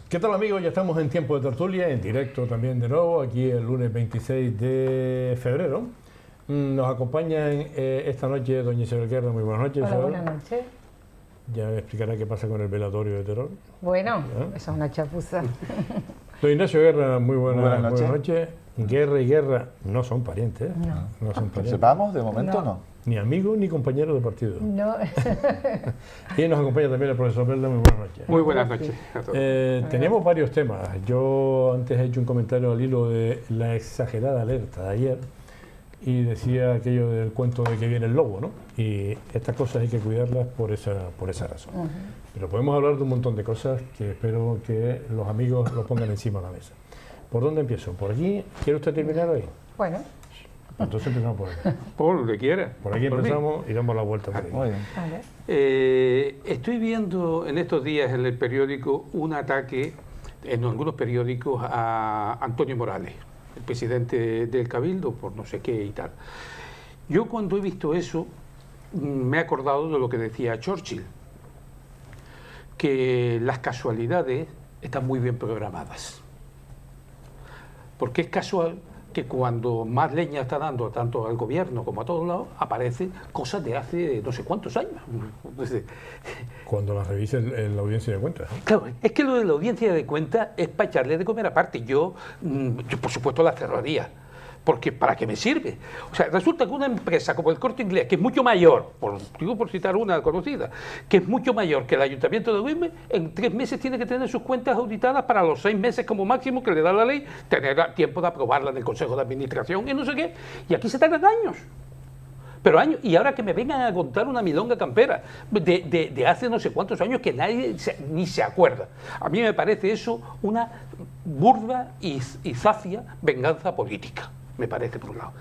¿Qué tal, amigos? Ya estamos en tiempo de tertulia, en directo también de nuevo, aquí el lunes 26 de febrero. Nos acompañan esta noche doña Isabel Guerra. Muy buenas noches, Hola, Isabel. buenas noches. Ya me explicará qué pasa con el velatorio de terror. Bueno, ¿Ya? eso es una chapuza. Don Ignacio Guerra, muy buenas noches. buenas noches. Guerra y Guerra no son parientes, ¿eh? No. No son Que parientes. sepamos, de momento no. Ni amigos ni compañeros de partido. No. Y nos acompaña también el profesor Verde. Muy buenas noches. Muy buenas noches a todos. Teníamos varios temas. Yo antes he hecho un comentario al hilo de la exagerada alerta de ayer y decía aquello del cuento de que viene el lobo, ¿no? Y estas cosas hay que cuidarlas por esa razón. Pero podemos hablar de un montón de cosas que espero que los amigos lo pongan encima de la mesa. ¿Por dónde empiezo? ¿Por aquí? ¿Quiere usted terminar hoy? Bueno, Entonces empezamos por aquí. Por donde quiera. Por aquí Por mí. empezamos y damos la vuelta por aquí. Muy bien. vale. Estoy viendo en estos días en el periódico un ataque, en algunos periódicos, a Antonio Morales, el presidente del Cabildo, por no sé qué y tal. Yo cuando he visto eso me he acordado de lo que decía Churchill, que las casualidades están muy bien programadas. Porque es casual que cuando más leña está dando tanto al gobierno como a todos lados, aparecen cosas de hace no sé cuántos años. Cuando las revise la audiencia de cuentas, ¿eh? Claro, es que lo de la audiencia de cuentas es para echarle de comer aparte. Yo por supuesto la cerraría, porque ¿para qué me sirve? O sea, resulta que una empresa como el Corte Inglés, que es mucho mayor, digo por citar una conocida, que es mucho mayor que el Ayuntamiento de Güemes, en 3 meses tiene que tener sus cuentas auditadas para los 6 meses como máximo que le da la ley, tener tiempo de aprobarla en el Consejo de Administración y no sé qué. Y aquí se tardan años. Pero años, y ahora que me vengan a contar una milonga campera de hace no sé cuántos años que nadie ni se acuerda. A mí me parece eso una burda y zafia venganza política, me parece por un lado.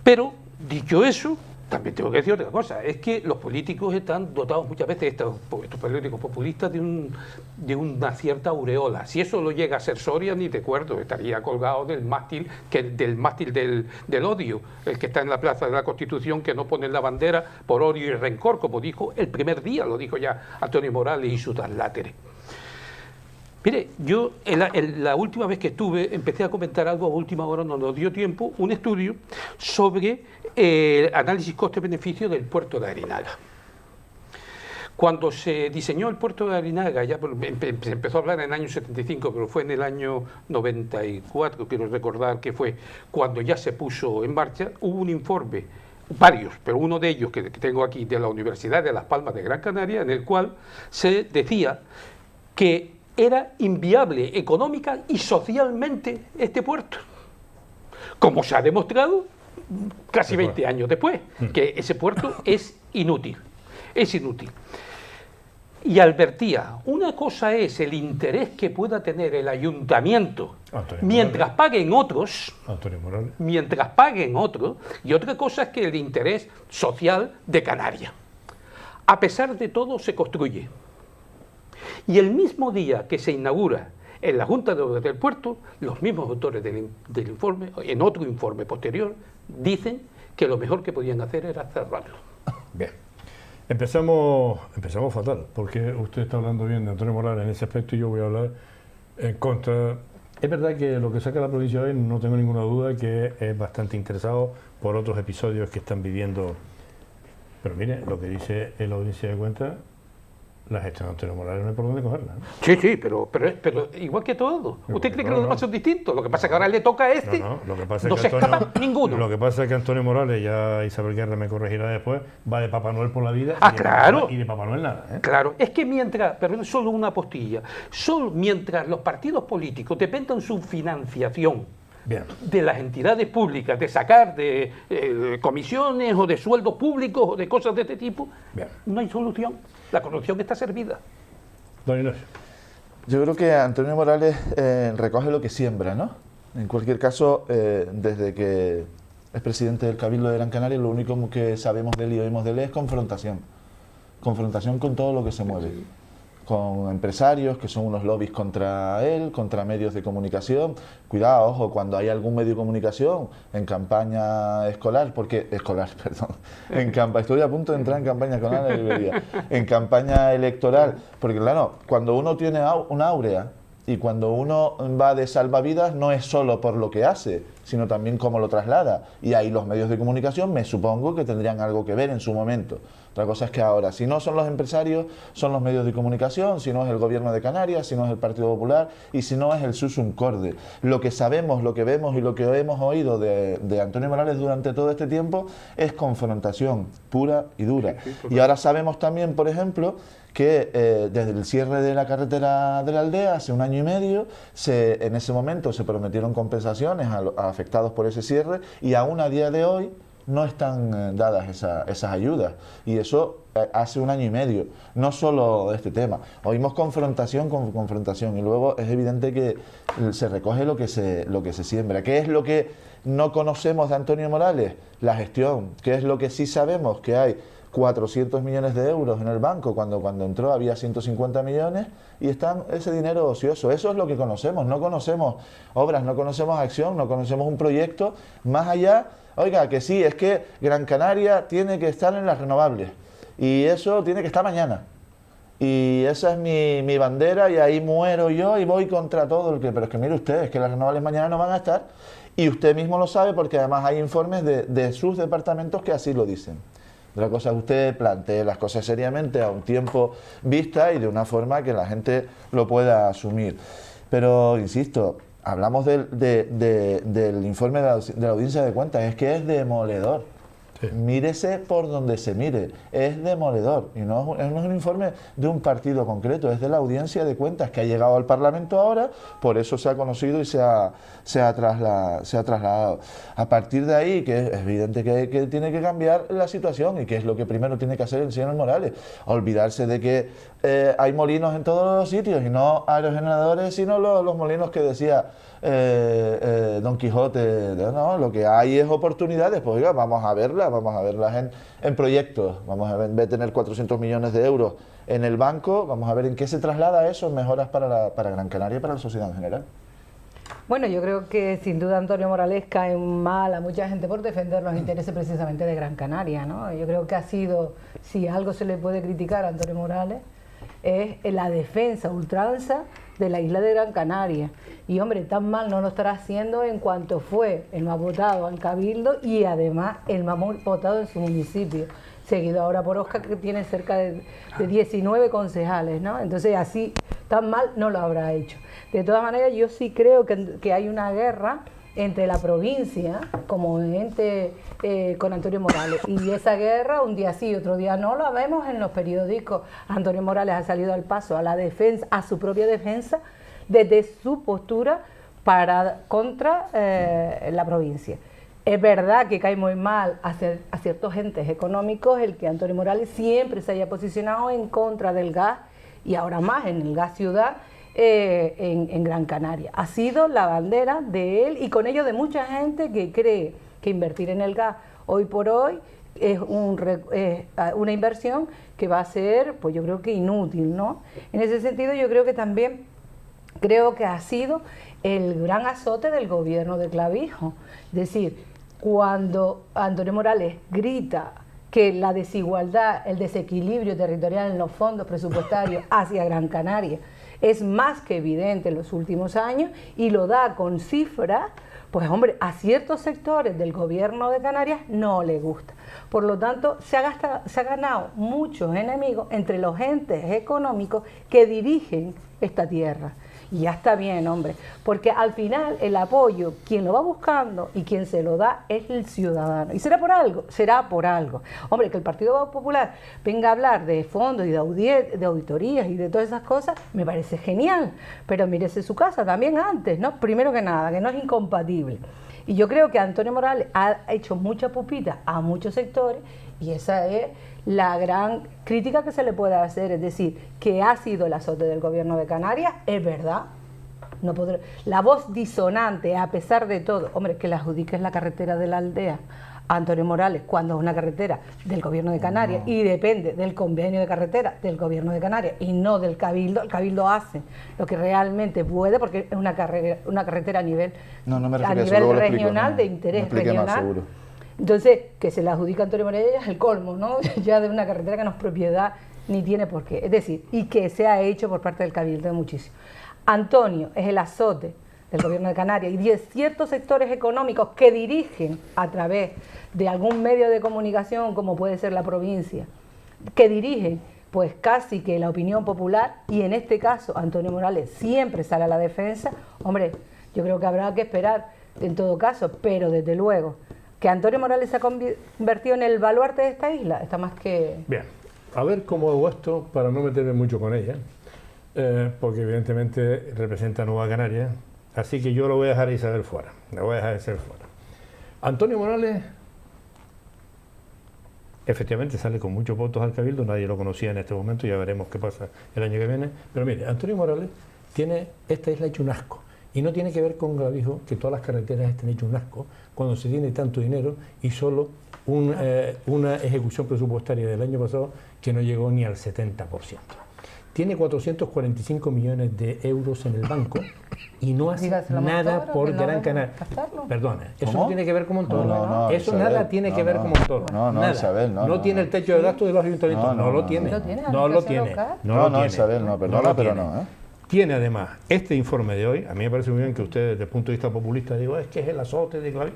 Pero, dicho eso, también tengo que decir otra cosa, es que los políticos están dotados muchas veces, estos políticos populistas, de una cierta aureola. Si eso lo llega a ser Soria, ni te acuerdo, estaría colgado del mástil del odio, el que está en la Plaza de la Constitución, que no pone la bandera por odio y rencor, como dijo el primer día, lo dijo ya Antonio Morales y su traslátere. Mire, yo la última vez que estuve empecé a comentar algo a última hora, no nos dio tiempo, un estudio sobre análisis coste-beneficio del puerto de Arinaga. Cuando se diseñó el puerto de Arinaga, ya se empezó a hablar en el año 75, pero fue en el año 94, quiero recordar que fue cuando ya se puso en marcha, hubo un informe, varios, pero uno de ellos que tengo aquí, de la Universidad de Las Palmas de Gran Canaria, en el cual se decía que era inviable económica y socialmente este puerto, como se ha demostrado casi 20 años después, que ese puerto es inútil, y advertía, una cosa es el interés que pueda tener el ayuntamiento mientras paguen otros, y otra cosa es que el interés social de Canarias. A pesar de todo se construye. Y el mismo día que se inaugura en la Junta de Obras del Puerto, los mismos autores del informe, en otro informe posterior, dicen que lo mejor que podían hacer era cerrarlo. Bien. Empezamos fatal, porque usted está hablando bien de Antonio Morales en ese aspecto y yo voy a hablar en contra. Es verdad que lo que saca la provincia hoy, no tengo ninguna duda que es bastante interesado por otros episodios que están viviendo. Pero mire, lo que dice en la audiencia de cuentas, la gestión de Antonio Morales no hay por dónde cogerla, ¿no? Sí, pero igual que todo. ¿Usted cree que los demás son distintos? Lo que pasa es que ahora le toca a este, Lo que pasa no es se que escapa ninguno. Lo que pasa es que Antonio Morales, ya Isabel Guerra me corregirá después, va de Papá Noel por la vida claro. Y de Papá Noel nada, ¿eh? Claro, es que mientras, perdón, solo una postilla, mientras los partidos políticos dependan su financiación de las entidades públicas, de sacar de comisiones o de sueldos públicos o de cosas de este tipo, no hay solución. La corrupción está servida. Don Ignacio. Yo creo que Antonio Morales recoge lo que siembra, ¿no? En cualquier caso, desde que es presidente del Cabildo de Gran Canaria, lo único que sabemos de él y oímos de él es confrontación. Confrontación con todo lo que se mueve. con empresarios que son unos lobbies contra él, contra medios de comunicación. Cuidado, ojo, cuando hay algún medio de comunicación en campaña escolar, estoy a punto de entrar en campaña escolar, en campaña electoral, porque claro, cuando uno tiene una áurea y cuando uno va de salvavidas no es solo por lo que hace, sino también cómo lo traslada. Y ahí los medios de comunicación me supongo que tendrían algo que ver en su momento. Otra cosa es que ahora, si no son los empresarios, son los medios de comunicación, si no es el Gobierno de Canarias, si no es el Partido Popular y si no es el Susum Corde. Lo que sabemos, lo que vemos y lo que hemos oído de Antonio Morales durante todo este tiempo es confrontación pura y dura. Y ahora sabemos también, por ejemplo, que desde el cierre de la carretera de la aldea, hace un año y medio, en ese momento se prometieron compensaciones a afectados por ese cierre y aún a día de hoy no están dadas esas ayudas. Y eso hace un año y medio, no solo de este tema. Oímos confrontación con confrontación y luego es evidente que se recoge lo que se siembra. ¿Qué es lo que no conocemos de Antonio Morales? La gestión. ¿Qué es lo que sí sabemos? Que hay 400 millones de euros en el banco, cuando entró había 150 millones y están ese dinero ocioso. Eso es lo que conocemos, no conocemos obras, no conocemos acción, no conocemos un proyecto más allá. Oiga, que sí, es que Gran Canaria tiene que estar en las renovables y eso tiene que estar mañana. Y esa es mi bandera y ahí muero yo y voy contra todo el que... Pero es que mire usted, es que las renovables mañana no van a estar y usted mismo lo sabe porque además hay informes de sus departamentos que así lo dicen. Otra cosa es que usted plantee las cosas seriamente a un tiempo vista y de una forma que la gente lo pueda asumir. Pero, insisto, hablamos del informe de la Audiencia de Cuentas, es que es demoledor. Sí. Mírese por donde se mire, es demoledor. Y no es un informe de un partido concreto, es de la Audiencia de Cuentas que ha llegado al Parlamento ahora, por eso se ha conocido y se ha trasladado. A partir de ahí, que es evidente que tiene que cambiar la situación y que es lo que primero tiene que hacer el señor Morales, olvidarse de que hay molinos en todos los sitios y no aerogeneradores, sino los molinos que decía Don Quijote. No, lo que hay es oportunidades, pues oiga, vamos a verlas en proyectos, vamos a ver, en vez de tener 400 millones de euros en el banco, vamos a ver en qué se traslada eso, en mejoras para Gran Canaria y para la sociedad en general. Bueno, yo creo que sin duda Antonio Morales cae mal a mucha gente por defender los intereses precisamente de Gran Canaria, ¿no? Yo creo que ha sido, si algo se le puede criticar a Antonio Morales, es la defensa ultranza de la isla de Gran Canaria. Y hombre, tan mal no lo estará haciendo en cuanto fue el más votado en Cabildo y además el más votado en su municipio, seguido ahora por Oscar, que tiene cerca de 19 concejales, ¿no? Entonces así, tan mal no lo habrá hecho. De todas maneras, yo sí creo que hay una guerra entre la provincia como ente con Antonio Morales, y esa guerra un día sí, otro día no, la vemos en los periódicos. Antonio Morales ha salido al paso a la defensa, a su propia defensa, desde su postura contra la provincia. Es verdad que cae muy mal a ciertos entes económicos el que Antonio Morales siempre se haya posicionado en contra del gas y ahora más en el gas ciudad en Gran Canaria. Ha sido la bandera de él y con ello de mucha gente que cree que invertir en el gas hoy por hoy es una inversión que va a ser, pues yo creo que inútil, ¿no? En ese sentido yo creo que también ha sido el gran azote del gobierno de Clavijo. Es decir, cuando Antonio Morales grita que la desigualdad, el desequilibrio territorial en los fondos presupuestarios hacia Gran Canaria es más que evidente en los últimos años y lo da con cifras, pues hombre, a ciertos sectores del gobierno de Canarias no le gusta. Por lo tanto, se ha ganado muchos enemigos entre los entes económicos que dirigen esta tierra. Y ya está bien, hombre, porque al final el apoyo, quien lo va buscando y quien se lo da es el ciudadano. Y será por algo. Hombre, que el Partido Popular venga a hablar de fondos y de auditorías y de todas esas cosas, me parece genial. Pero mírese su casa también antes, ¿no? Primero que nada, que no es incompatible. Y yo creo que Antonio Morales ha hecho mucha pupita a muchos sectores y esa es la gran crítica que se le puede hacer, es decir, que ha sido el azote del gobierno de Canarias, es verdad. La voz disonante, a pesar de todo, hombre, que le adjudiques la carretera de la aldea Antonio Morales, cuando es una carretera del Gobierno de Canarias y depende del convenio de carretera del Gobierno de Canarias y no del Cabildo. El Cabildo hace lo que realmente puede, porque es una carretera a nivel, regional, de interés regional. Entonces, que se la adjudica a Antonio Morales es el colmo, ¿no? Ya de una carretera que no es propiedad ni tiene por qué. Es decir, y que se ha hecho por parte del Cabildo muchísimo. Antonio es el azote del Gobierno de Canarias y de ciertos sectores económicos que dirigen a través de algún medio de comunicación, como puede ser la provincia, que dirigen pues casi que la opinión popular, y en este caso Antonio Morales siempre sale a la defensa. Hombre, yo creo que habrá que esperar en todo caso, pero desde luego que Antonio Morales se ha convertido en el baluarte de esta isla, está más que... Bien, a ver cómo hago esto para no meterme mucho con ella, porque evidentemente representa Nueva Canarias. Así que yo lo voy a dejar a Isabel fuera, la voy a dejar de ser fuera. Antonio Morales, efectivamente sale con muchos votos al Cabildo, nadie lo conocía en este momento, ya veremos qué pasa el año que viene. Pero mire, Antonio Morales tiene esta isla hecho un asco, y no tiene que ver con Clavijo, que todas las carreteras estén hechas un asco, cuando se tiene tanto dinero y solo una ejecución presupuestaria del año pasado que no llegó ni al 70%. Tiene 445 millones de euros en el banco y no hace nada por Gran Canaria. Perdona, eso no tiene que ver con Montoro. Eso Isabel, nada tiene que ver con Montoro. No, Isabel, no tiene el techo de gasto de los ayuntamientos. No lo tiene. No lo tiene. Isabel, no, perdona, pero no. Tiene además este informe de hoy, a mí me parece muy bien que usted desde el punto de vista populista diga, es que es el azote de Clavijo.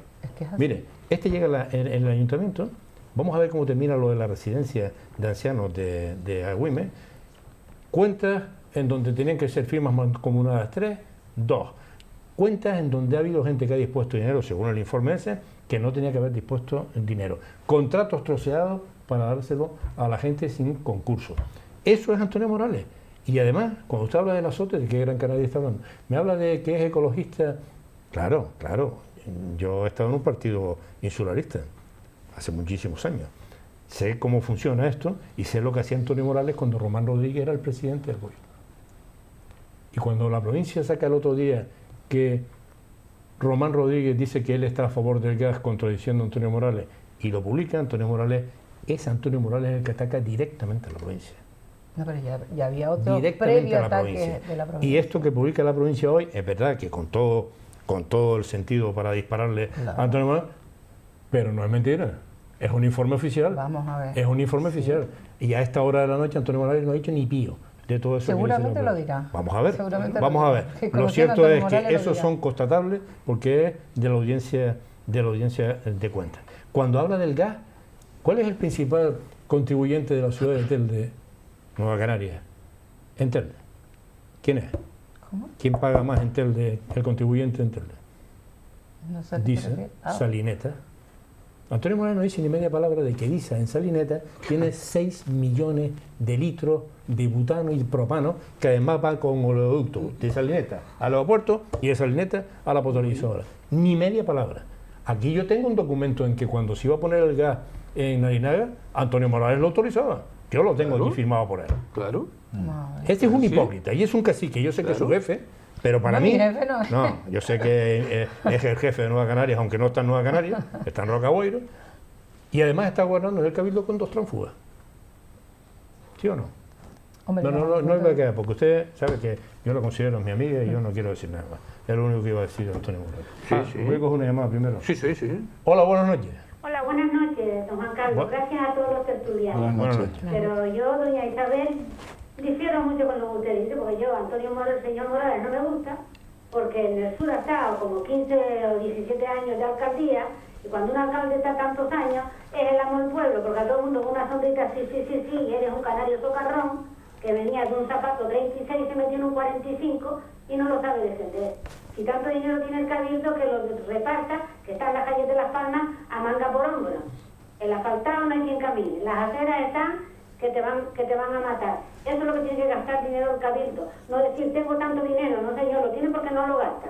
Mire, este llega en el ayuntamiento, vamos a ver cómo termina lo de la residencia de ancianos de Agüime. Cuentas en donde tenían que ser firmas mancomunadas 3, 2. Cuentas en donde ha habido gente que ha dispuesto dinero, según el informe ese, que no tenía que haber dispuesto dinero. Contratos troceados para dárselo a la gente sin concurso. Eso es Antonio Morales. Y además, cuando usted habla del azote, ¿de qué Gran Canaria está hablando? Me habla de que es ecologista. Claro, yo he estado en un partido insularista hace muchísimos años. Sé cómo funciona esto y sé lo que hacía Antonio Morales cuando Román Rodríguez era el presidente del gobierno. Y cuando la provincia saca el otro día que Román Rodríguez dice que él está a favor del gas contradiciendo a Antonio Morales y lo publica, Antonio Morales el que ataca directamente a la provincia. No, pero ya había otro directamente previo a la ataque provincia. de la provincia. Y esto que publica la provincia hoy, es verdad que con todo el sentido para dispararle a Antonio Morales, pero no es mentira. Es un informe oficial. Vamos a ver. Es un informe oficial. Y a esta hora de la noche Antonio Morales no ha dicho ni pío de todo eso. Seguramente lo dirá. Vamos a ver. Vamos a ver. Lo cierto es que esos son constatables porque es de la audiencia de cuentas. Cuando habla del gas, ¿cuál es el principal contribuyente de la ciudad de Telde, Nueva Canarias? En Telde. ¿Quién es? ¿Cómo? ¿Quién paga más en Telde, el contribuyente en Telde? No sé. Dice Salineta. Antonio Morales no dice ni media palabra de que Diza en Salineta tiene 6 millones de litros de butano y propano, que además va con oleoducto de Salineta al aeropuerto y de Salineta a la potabilizadora. Ni media palabra. Aquí yo tengo un documento en que cuando se iba a poner el gas en Narinaga, Antonio Morales lo autorizaba. Yo lo tengo aquí firmado por él. Claro. Este es un hipócrita y es un cacique. Yo sé que es su jefe, pero para mí... No, yo sé que es el jefe de Nueva Canarias, aunque no está en Nueva Canarias, está en Rocaboiro, y además está gobernando en el Cabildo con 2 tránfugas. ¿Sí o no? Hombre, no es verdad, porque usted sabe que yo lo considero mi amiga y yo no quiero decir nada más. Es lo único que iba a decir Antonio Morales. Voy a coger una llamada primero. Sí. Hola, buenas noches. Hola, buenas noches, don Juan Carlos. Gracias a todos los tertulianos. Buenas noches. Pero yo, doña Isabel, difiero mucho con lo que usted dice, porque yo, Antonio Morales, el señor Morales, no me gusta, porque en el sur ha estado como 15 o 17 años de alcaldía, y cuando un alcalde está tantos años, es el amo del pueblo, porque a todo el mundo con una sonrita, sí, y eres un canario socarrón, que venía de un zapato 36 y se metió en un 45 y no lo sabe defender. Si tanto dinero tiene el Cabildo, que lo reparta, que está en las calles de Las Palmas a manga por hombro. El asfaltado no hay quien camine, las aceras están que te van a matar. Eso es lo que tiene que gastar dinero el Cabildo. No decir, tengo tanto dinero, no señor, lo tiene porque no lo gasta.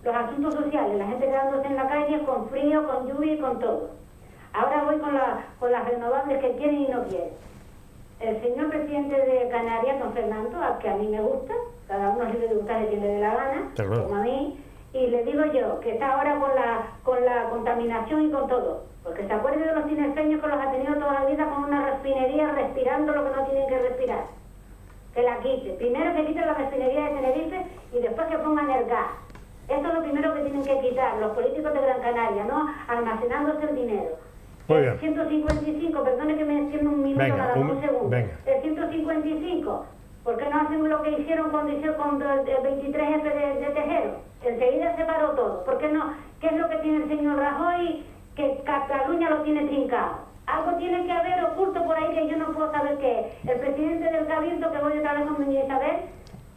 Los asuntos sociales, la gente quedándose en la calle con frío, con lluvia y con todo. Ahora voy con las renovables que quieren y no quieren. El señor presidente de Canarias, don Fernando, al que a mí me gusta, cada uno es libre de gustar a quien le dé la gana, como a mí, Y le digo yo, que está ahora con la contaminación y con todo. Porque se acuerde de los tinerfeños que los ha tenido toda la vida con una refinería respirando lo que no tienen que respirar. Que la quite. Primero que quiten la refinería de Tenerife y después que pongan el gas. Esto es lo primero que tienen que quitar los políticos de Gran Canaria, ¿no? Almacenándose el dinero. Muy bien. El 155, perdone que me extienda un minuto, Venga, nada más, un segundo. venga. El 155, ¿por qué no hacen lo que hicieron cuando hicieron con el 23F de Tejero? Enseguida se paró todo. ¿Por qué no? ¿Qué es lo que tiene el señor Rajoy? Que Cataluña lo tiene trincado. Algo tiene que haber oculto por ahí que yo no puedo saber qué es. El presidente del Cabildo, que voy otra vez con doña Isabel,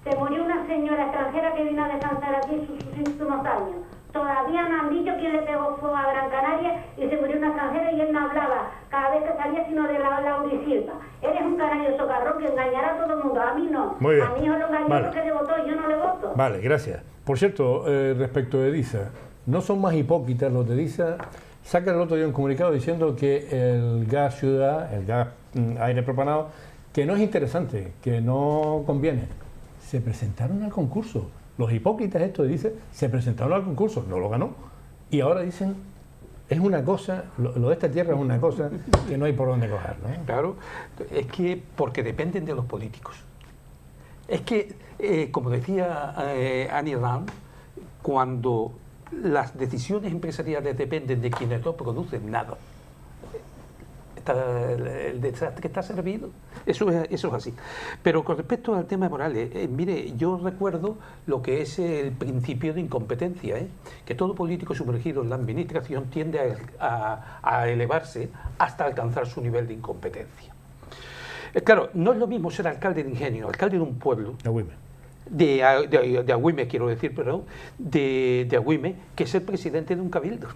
se murió una señora extranjera que vino a descansar aquí sus unos años. Todavía no han dicho quién le pegó fuego a Gran Canaria y se murió una extranjera y él no hablaba cada vez que salía sino de la Laurisilva. Eres un canario socarrón que engañará a todo el mundo. A mí no. Muy bien. A mi hijo lo engañó Vale. porque le votó y yo no le voto. Vale, gracias. Por cierto, respecto de DISA, ¿no son más hipócritas los de DISA? Sacan el otro día un comunicado diciendo que el gas ciudad, el gas aire propanado, que no es interesante, que no conviene. Se presentaron al concurso. Los hipócritas, esto dice, se presentaron al concurso, no lo ganó. Y ahora dicen, es una cosa, lo de esta tierra es una cosa que no hay por dónde coger, ¿no? Claro, es que porque dependen de los políticos. Es que, como decía Annie Rand, cuando las decisiones empresariales dependen de quienes no producen nada, el desastre está servido. Eso es así. Pero con respecto al tema de Morales, mire, yo recuerdo lo que es el principio de incompetencia, que todo político sumergido en la administración tiende a elevarse hasta alcanzar su nivel de incompetencia. Claro, no es lo mismo ser alcalde de Ingenio, alcalde de un pueblo, de Agüime, quiero decir, perdón, de Agüime, que ser presidente de un cabildo.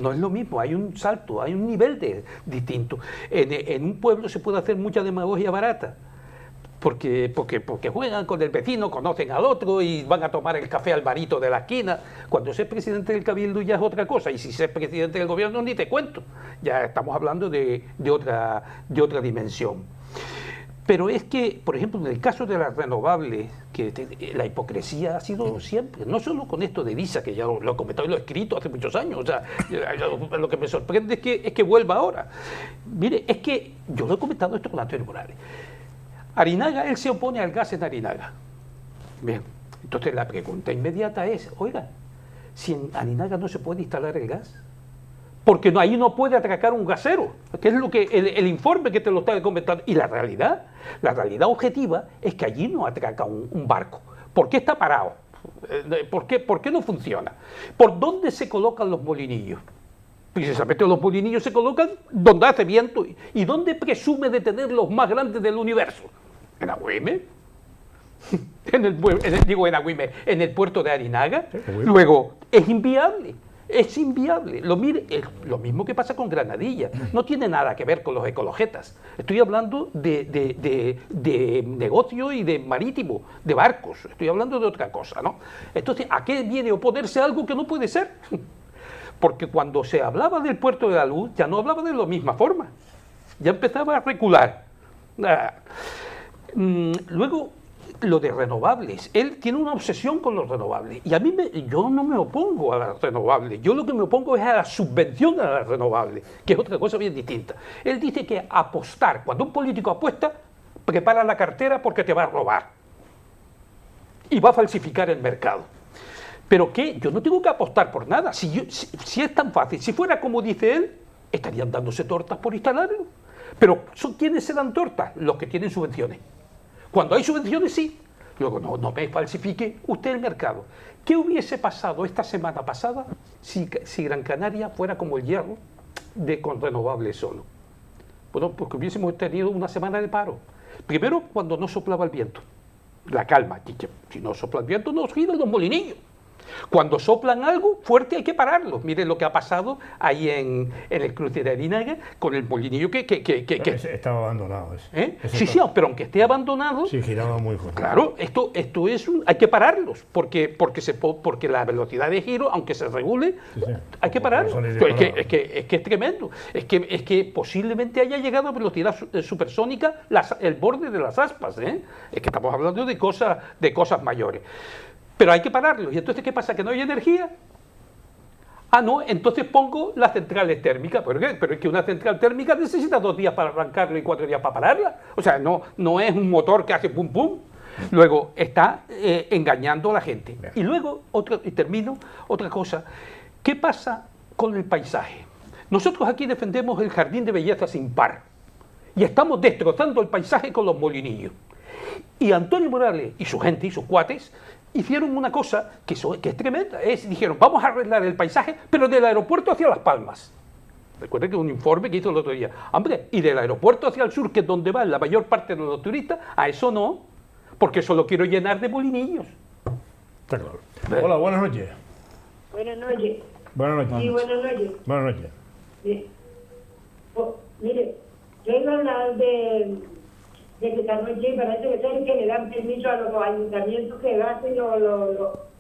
No es lo mismo, hay un salto, hay un nivel distinto. En un pueblo se puede hacer mucha demagogia barata, porque juegan con el vecino, conocen al otro y van a tomar el café al barito de la esquina. Cuando ser presidente del cabildo ya es otra cosa, y si ser presidente del gobierno ni te cuento, ya estamos hablando de otra dimensión. Pero es que, por ejemplo, en el caso de las renovables, que la hipocresía ha sido siempre, no solo con esto de DISA, que ya lo he comentado y lo he escrito hace muchos años, o sea, lo que me sorprende es que vuelva ahora. Mire, es que yo lo he comentado esto con Antonio Morales. Arinaga, él se opone al gas en Arinaga. Bien, entonces la pregunta inmediata es, oiga, si en Arinaga no se puede instalar el gas, porque ahí no puede atracar un gasero, que es lo que el informe que te lo está comentando. Y la realidad objetiva es que allí no atraca un barco. ¿Por qué está parado? ¿Por qué no funciona? ¿Por dónde se colocan los molinillos? Precisamente los molinillos se colocan donde hace viento. ¿Y dónde presume de tener los más grandes del universo? ¿En Agüime? En el puerto de Arinaga. Luego, es inviable. Es inviable. Lo mismo que pasa con Granadilla. No tiene nada que ver con los ecologetas. Estoy hablando de negocio y de marítimo, de barcos. Estoy hablando de otra cosa, ¿no? Entonces, ¿a qué viene oponerse algo que no puede ser? Porque cuando se hablaba del puerto de la Luz, ya no hablaba de la misma forma. Ya empezaba a recular. Luego, lo de renovables, él tiene una obsesión con los renovables y yo no me opongo a las renovables, yo lo que me opongo es a la subvención a las renovables, que es otra cosa bien distinta. Él dice que apostar, cuando un político apuesta, prepara la cartera porque te va a robar y va a falsificar el mercado. ¿Pero qué? Yo no tengo que apostar por nada, si es tan fácil, si fuera como dice él, estarían dándose tortas por instalarlo. Pero ¿quiénes se dan tortas? Los que tienen subvenciones. Cuando hay subvenciones, sí. Luego, no me falsifique usted el mercado. ¿Qué hubiese pasado esta semana pasada si Gran Canaria fuera como el Hierro con renovables solo? Bueno, porque hubiésemos tenido una semana de paro. Primero, cuando no soplaba el viento. La calma. Si no sopla el viento, no giran los molinillos. Cuando soplan algo fuerte hay que pararlo. Miren lo que ha pasado ahí en el cruce de Arinaga con el molinillo que estaba abandonado ese. Sí, pero aunque esté abandonado, sí, giraba muy fuerte. Claro, esto es hay que pararlos porque la velocidad de giro, aunque se regule, hay que pararlos. Es que es tremendo. Es que posiblemente haya llegado a velocidad supersónica el borde de las aspas. Es que estamos hablando de cosas mayores. pero hay que pararlo. ¿Y entonces qué pasa? ¿Que no hay energía? Ah, no, entonces pongo las centrales térmicas. ¿Pero qué? Pero es que una central térmica necesita 2 días para arrancarla y 4 días para pararla. O sea, no es un motor que hace pum pum. Luego está engañando a la gente. Y luego, y termino, otra cosa. ¿Qué pasa con el paisaje? Nosotros aquí defendemos el jardín de belleza sin par. Y estamos destrozando el paisaje con los molinillos. Y Antonio Morales y su gente y sus cuates hicieron una cosa que es tremenda. Dijeron, vamos a arreglar el paisaje, pero del aeropuerto hacia Las Palmas. Recuerden que es un informe que hizo el otro día. Hombre, y del aeropuerto hacia el sur, que es donde van la mayor parte de los turistas, a eso no, porque eso lo quiero llenar de molinillos. Está claro. Hola, buenas noches. Buenas noches. Buenas noches. Sí, buenas noches. Buenas noches. Sí. Oh, mire, yo iba a hablar de que esta noche parece que le dan permiso a los ayuntamientos que gasten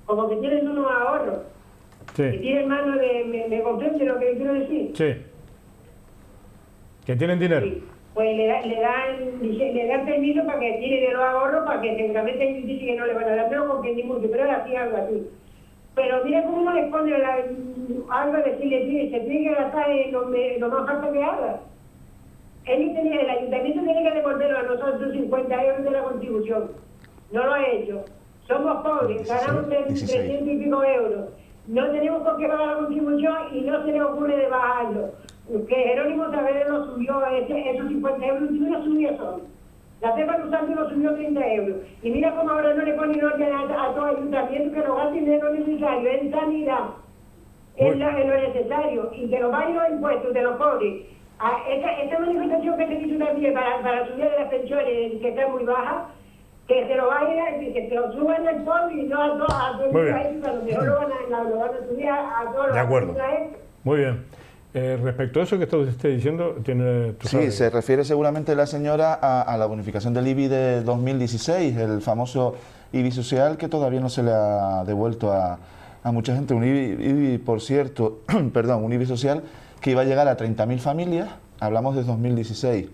como que tienen unos ahorros. Sí. Que tienen mano de... ¿Me comprende lo que quiero decir? Sí. Que tienen dinero. Sí. Pues le dan permiso para que tire de los ahorros, para que seguramente dice que no le van a dar, pero comprendí mucho, pero era así, algo así. Pero mira cómo uno le pone algo de decirle, se tiene que gastar en lo más falta que haga. El ayuntamiento tiene que devolver a nosotros 50 euros de la contribución. No lo ha hecho. Somos pobres, ganamos 300 y pico euros. No tenemos por qué pagar la contribución y no se le ocurre de bajarlo. Que Jerónimo Saavedra lo subió, esos 50 euros, y una subió solo. La Pepa Cruzante lo subió 30 euros. Y mira cómo ahora no le ponen orden a todo ayuntamiento que lo gaste dinero necesario, en sanidad, en lo necesario, y que lo vayan los impuestos de los pobres. Esta manifestación que se hizo también para subir de las pensiones, que están muy bajas, que se lo vayan, que se lo suban al pobre y no a todos los países, a lo mejor lo van a subir a todos los. De acuerdo. Muy bien. Respecto a eso que está usted diciendo, sí, se refiere seguramente la señora a la bonificación del IBI de 2016, el famoso IBI social que todavía no se le ha devuelto a mucha gente. Un IBI, por cierto, perdón, un IBI social que iba a llegar a 30.000 familias, hablamos de 2016,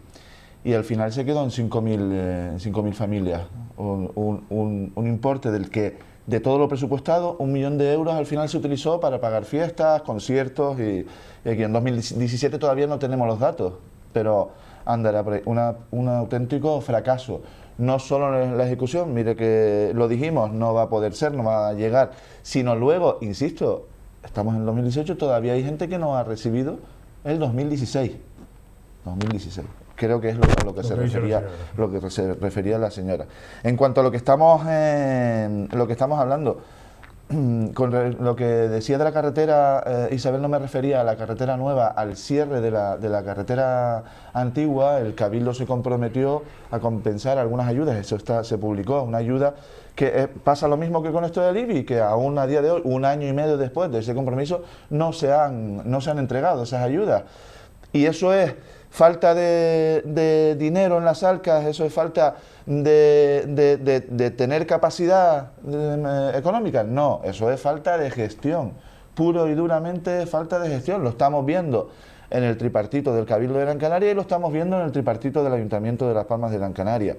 y al final se quedó en 5.000 familias, un importe del que, de todo lo presupuestado, 1 millón de euros al final se utilizó para pagar fiestas, conciertos, y aquí en 2017 todavía no tenemos los datos, pero andará un auténtico fracaso. No solo en la ejecución, mire que lo dijimos, no va a poder ser, no va a llegar, sino luego, insisto, estamos en 2018, todavía hay gente que no ha recibido el 2016. Creo que es a lo que se refería la señora. En cuanto a lo que estamos hablando, con lo que decía de la carretera, Isabel no me refería a la carretera nueva, al cierre de la carretera antigua. El Cabildo se comprometió a compensar algunas ayudas, eso se publicó, una ayuda que pasa lo mismo que con esto del IBI, que aún a día de hoy, 1 año y medio después de ese compromiso, no se han entregado esas ayudas. Y eso es falta de dinero en las arcas, eso es falta de tener capacidad económica. No, eso es falta de gestión, puro y duramente falta de gestión. Lo estamos viendo en el tripartito del Cabildo de Gran Canaria y lo estamos viendo en el tripartito del Ayuntamiento de Las Palmas de Gran Canaria.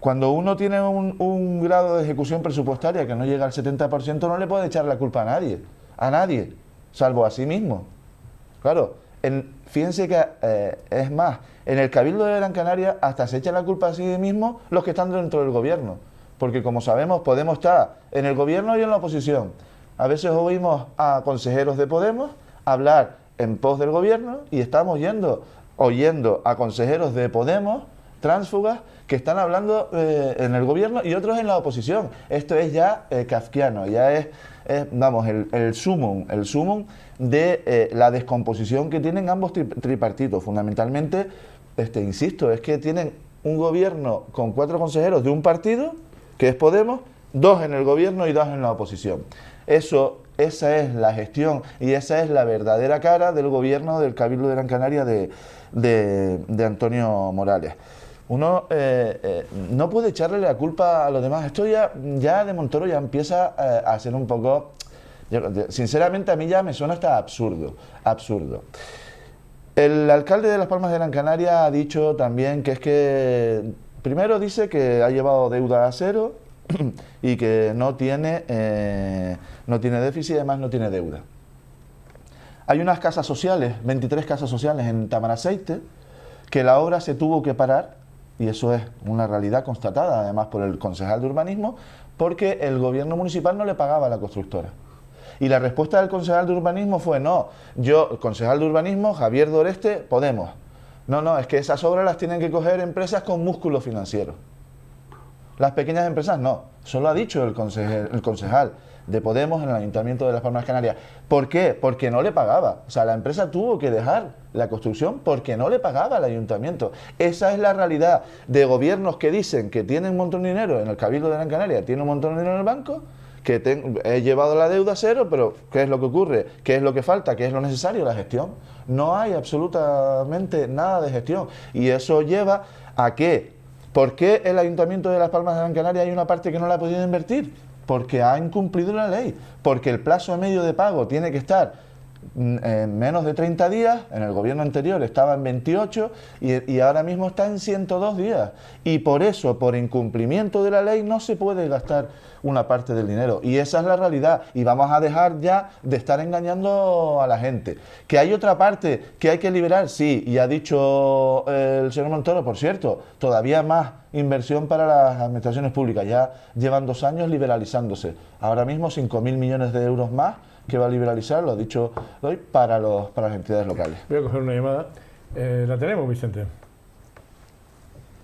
Cuando uno tiene un grado de ejecución presupuestaria que no llega al 70%, no le puede echar la culpa a nadie, salvo a sí mismo. Claro, fíjense que es más, en el Cabildo de Gran Canaria hasta se echa la culpa a sí mismo los que están dentro del gobierno, porque como sabemos Podemos estar en el gobierno y en la oposición. A veces oímos a consejeros de Podemos hablar en pos del gobierno y estamos oyendo a consejeros de Podemos, tránsfugas, que están hablando en el gobierno y otros en la oposición. Esto es ya kafkiano, ya es vamos, el sumum de la descomposición que tienen ambos tripartitos. Fundamentalmente, insisto, es que tienen un gobierno con 4 consejeros de un partido, que es Podemos, 2 en el gobierno y 2 en la oposición. Esa es la gestión y esa es la verdadera cara del gobierno del Cabildo de Gran Canaria de Antonio Morales. Uno no puede echarle la culpa a los demás. Esto ya de Montoro ya empieza a ser un poco... Sinceramente a mí ya me suena hasta absurdo. El alcalde de Las Palmas de Gran Canaria ha dicho también que primero dice que ha llevado deuda a cero, y que no tiene déficit y además no tiene deuda. Hay unas casas sociales, 23 casas sociales en Tamaraceite, que la obra se tuvo que parar, y eso es una realidad constatada además por el concejal de urbanismo, porque el gobierno municipal no le pagaba a la constructora. Y la respuesta del concejal de urbanismo fue: no, el concejal de urbanismo, Javier Doreste, Podemos. No, es que esas obras las tienen que coger empresas con músculo financiero. Las pequeñas empresas no. Eso lo ha dicho el concejal de Podemos en el Ayuntamiento de Las Palmas Canarias. ¿Por qué? Porque no le pagaba. O sea, la empresa tuvo que dejar la construcción porque no le pagaba al ayuntamiento. Esa es la realidad de gobiernos que dicen que tienen un montón de dinero en el Cabildo de Gran Canaria, tienen un montón de dinero en el banco, que he llevado la deuda a cero, pero ¿qué es lo que ocurre? ¿Qué es lo que falta? ¿Qué es lo necesario? La gestión. No hay absolutamente nada de gestión. Y eso lleva a que, ¿por qué el Ayuntamiento de Las Palmas de Gran Canaria hay una parte que no la ha podido invertir? Porque ha incumplido la ley. Porque el plazo medio de pago tiene que estar en menos de 30 días, en el gobierno anterior estaba en 28 y ahora mismo está en 102 días. Y por eso, por incumplimiento de la ley, no se puede gastar una parte del dinero. Y esa es la realidad. Y vamos a dejar ya de estar engañando a la gente. ¿Que hay otra parte que hay que liberar? Sí, y ha dicho el señor Montoro, por cierto, todavía más inversión para las administraciones públicas. Ya llevan 2 años liberalizándose. Ahora mismo 5.000 millones de euros más que va a liberalizar, lo ha dicho hoy, para las entidades locales. Voy a coger una llamada. ¿La tenemos, Vicente?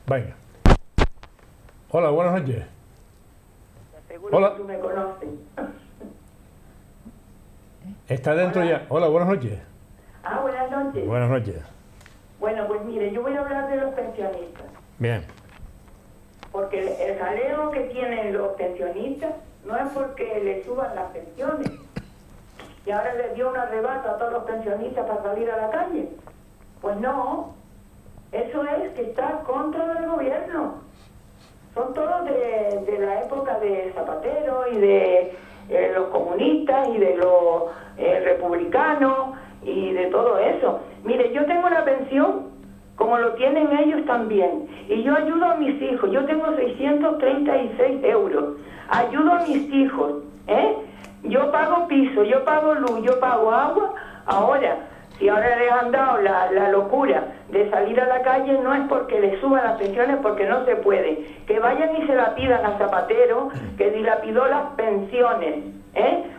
Venga. Hola, buenas noches. Seguro Hola. que tú me conoces. ¿Está dentro ya? Hola, buenas noches. Ah, buenas noches. Buenas noches. Bueno, pues mire, yo voy a hablar de los pensionistas. Bien. Porque el jaleo que tienen los pensionistas no es porque le suban las pensiones. Y ahora les dio un arrebato a todos los pensionistas para salir a la calle. Pues no. Eso es que está contra del gobierno. Son todos de la época de Zapatero y de los comunistas y de los republicanos y de todo eso. Mire, yo tengo una pensión como lo tienen ellos también. Y yo ayudo a mis hijos. Yo tengo 636 euros. Ayudo a mis hijos. Yo pago piso, yo pago luz, yo pago agua. Ahora, si ahora les han dado la locura de salir a la calle, no es porque les suban las pensiones, porque no se puede. Que vayan y se la pidan a Zapatero, que dilapidó las pensiones,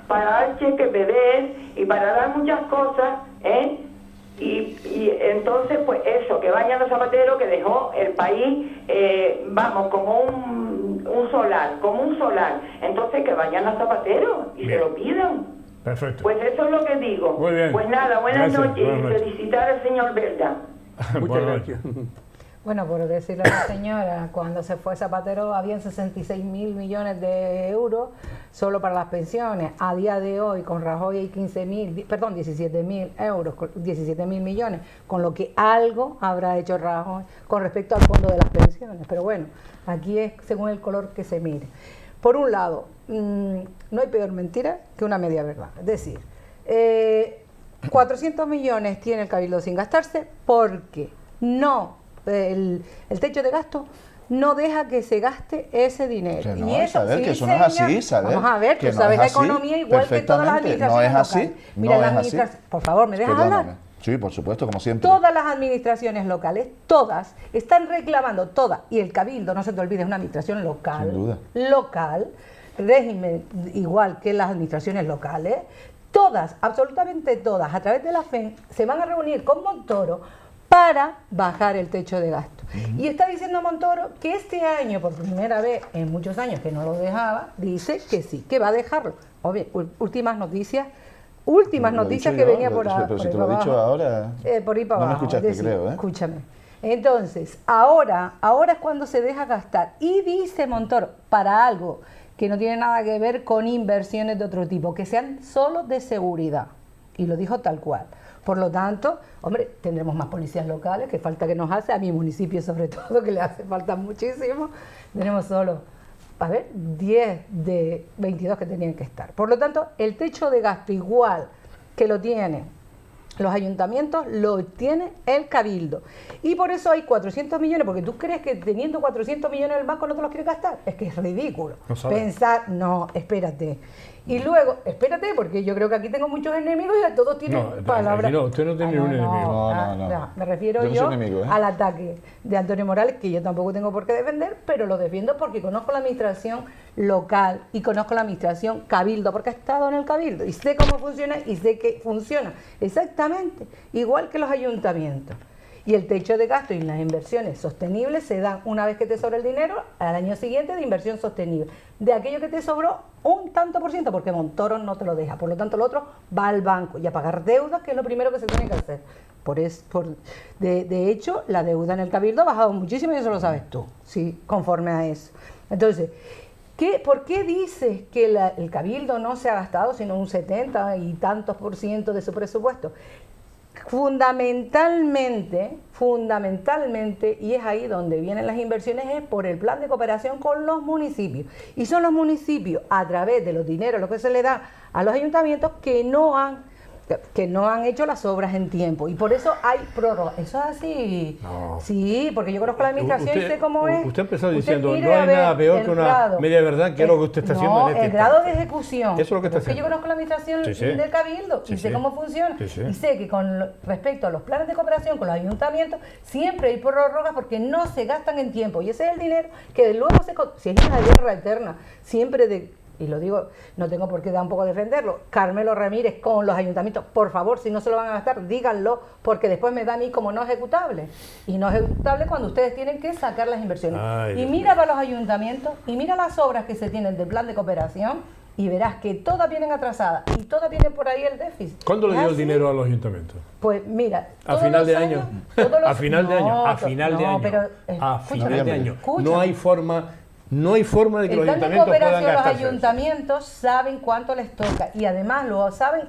para dar cheques bebés y para dar muchas cosas, y entonces, pues eso, que vayan a Zapatero, que dejó el país, vamos, como un solar. Entonces, que vayan a Zapatero y Bien. se lo pidan. Perfecto. Pues eso es lo que digo. Muy bien. Pues nada, buenas Gracias, noches buenas y noches. felicitar al señor Berta. Muchas Buenas gracias. Bueno, por decirle a la señora, cuando se fue Zapatero habían 66.000 millones de euros solo para las pensiones. A día de hoy, con Rajoy hay 17.000 euros, 17.000 millones, con lo que algo habrá hecho Rajoy con respecto al fondo de las pensiones. Pero bueno, aquí es según el color que se mire. Por un lado, no hay peor mentira que una media verdad. Es decir, 400 millones tiene el Cabildo sin gastarse porque no, el techo de gasto no deja que se gaste ese dinero. Que no, y eso, Isabel, sí, que eso no es así, señor. Isabel, Vamos a ver, que tú no sabes es la así, economía igual que todas las perfectamente. administraciones No es así, locales. Mira, no la es así. por favor, ¿me dejas Perdóname. hablar? Sí, por supuesto, como siempre. Todas las administraciones locales, todas, están reclamando, todas, y el Cabildo, no se te olvide, es una administración local, Sin duda. local, régimen igual que las administraciones locales, todas, absolutamente todas, a través de la FEN, se van a reunir con Montoro para bajar el techo de gasto. Y está diciendo Montoro que este año, por primera vez en muchos años que no lo dejaba, dice que sí, que va a dejarlo. Obvio, últimas noticias Lo he que dicho yo, venía por pero por si ahí te lo he para dicho abajo. ahora. Por ahí para No me abajo. escuchaste, Es decir, creo, ¿eh? Escúchame. Entonces, ahora es cuando se deja gastar. Y dice Montoro, para algo que no tiene nada que ver con inversiones de otro tipo, que sean solo de seguridad. Y lo dijo tal cual. Por lo tanto, hombre, tendremos más policías locales, que falta que nos hace, a mi municipio sobre todo, que le hace falta muchísimo. Tenemos solo, 10 de 22 que tenían que estar. Por lo tanto, el techo de gasto igual que lo tiene Los ayuntamientos lo tiene el Cabildo. Y por eso hay 400 millones, porque tú crees que teniendo 400 millones en el banco no te los quieres gastar. Es que es ridículo. No sabes. Pensar, no, espérate. Y luego, espérate, porque yo creo que aquí tengo muchos enemigos y todos tienen palabras. No, usted no tiene ningún enemigo. No. Me refiero Yo no yo soy enemigo, ¿eh? al ataque de Antonio Morales, que yo tampoco tengo por qué defender, pero lo defiendo porque conozco la administración local y conozco la administración Cabildo, porque he estado en el Cabildo y sé cómo funciona y sé que funciona exactamente igual que los ayuntamientos. Y el techo de gasto y las inversiones sostenibles se dan una vez que te sobra el dinero, al año siguiente de inversión sostenible. De aquello que te sobró, un tanto por ciento, porque Montoro no te lo deja. Por lo tanto, lo otro va al banco y a pagar deudas, que es lo primero que se tiene que hacer. De hecho, la deuda en el Cabildo ha bajado muchísimo y eso lo sabes tú, sí, conforme a eso. Entonces, ¿por qué dices que el Cabildo no se ha gastado sino un 70 y tantos % de su presupuesto? Fundamentalmente, y es ahí donde vienen las inversiones, es por el plan de cooperación con los municipios. Y son los municipios, a través de los dineros, lo que se le da a los ayuntamientos, que no han hecho las obras en tiempo. Y por eso hay prórroga. Eso es así. No. Sí, porque yo conozco la administración y sé cómo es. Usted empezó diciendo, mire no a hay ver nada peor el que una grado. media verdad, que es lo que usted está haciendo en este el grado de instante. ejecución. Eso es lo que está Porque haciendo. yo conozco la administración Sí, sí. del Cabildo Sí, y sé sí. cómo funciona. Sí, sí. Y sé que respecto a los planes de cooperación con los ayuntamientos, siempre hay prórrogas porque no se gastan en tiempo. Y ese es el dinero que luego si es una guerra eterna, siempre y lo digo, no tengo por qué tampoco defenderlo, Carmelo Ramírez con los ayuntamientos, por favor, si no se lo van a gastar, díganlo, porque después me da a mí como no ejecutable. Y no ejecutable cuando ustedes tienen que sacar las inversiones. Ay, y Dios mira para los ayuntamientos, y mira las obras que se tienen del plan de cooperación, y verás que todas vienen atrasadas, y todas vienen por ahí el déficit. ¿Cuándo le ¿Es dio el así? dinero a los ayuntamientos? Pues mira, ¿A todos final los de años, año? todos los- A final de año, a no, final de no, año. pero, A escúchame, final de año. escúchame. No hay forma de que El los plan de ayuntamientos puedan cooperación, los gastarse. ayuntamientos saben cuánto les toca y además lo saben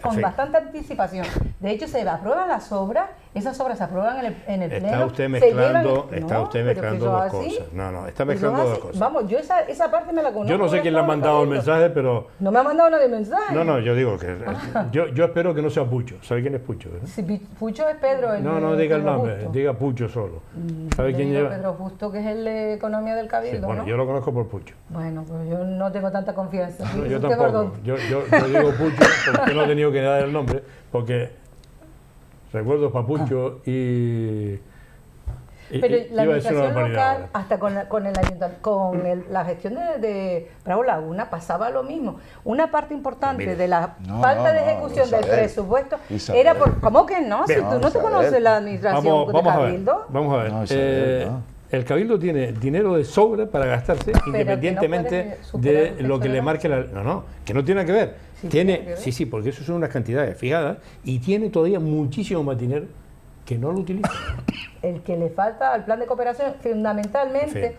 con Sí. bastante anticipación. De hecho, se aprueban las obras, esas obras se aprueban en el pleno. Está usted se mezclando, llevan- está No, usted pero mezclando que dos eso es así. cosas. No, está Eso mezclando es dos así. cosas. Vamos, yo esa parte me la conozco. Yo no sé quién le ha mandado el mensaje, pero No me ha mandado nadie mensaje. no, yo digo que yo espero que no sea Pucho. ¿Sabe quién es Pucho? ¿verdad? Si Pucho es Pedro. No diga el Pedro nombre, Justo. diga Pucho solo. ¿Sabe Yo quién digo lleva? Pedro Justo, que es el de Economía del Sí, Cabildo, bueno, ¿no? yo lo conozco por Pucho. Bueno, pues yo no tengo tanta confianza. No, Sí, yo usted, tampoco. perdón. Yo digo Pucho porque no he tenido que dar el nombre, porque recuerdo Papucho Pero la iba a decir una administración barbaridad local, ahora. hasta la gestión de Bravo Laguna pasaba lo mismo. Una parte importante Mire. de la No, falta de no, ejecución del Isabel. presupuesto Isabel. era por... ¿Cómo que no? Si Bien. tú no te Isabel. conoces la administración de Vamos a ver. Cabildo. Vamos a ver. No, Isabel, no. El Cabildo tiene dinero de sobra para gastarse que no independientemente puede superar de el lo que texto le de marque la... No, que no tiene nada que ver. Sí, tiene que ver. Sí, porque eso son unas cantidades fijadas y tiene todavía muchísimo más dinero que no lo utiliza. El que le falta al plan de cooperación, fundamentalmente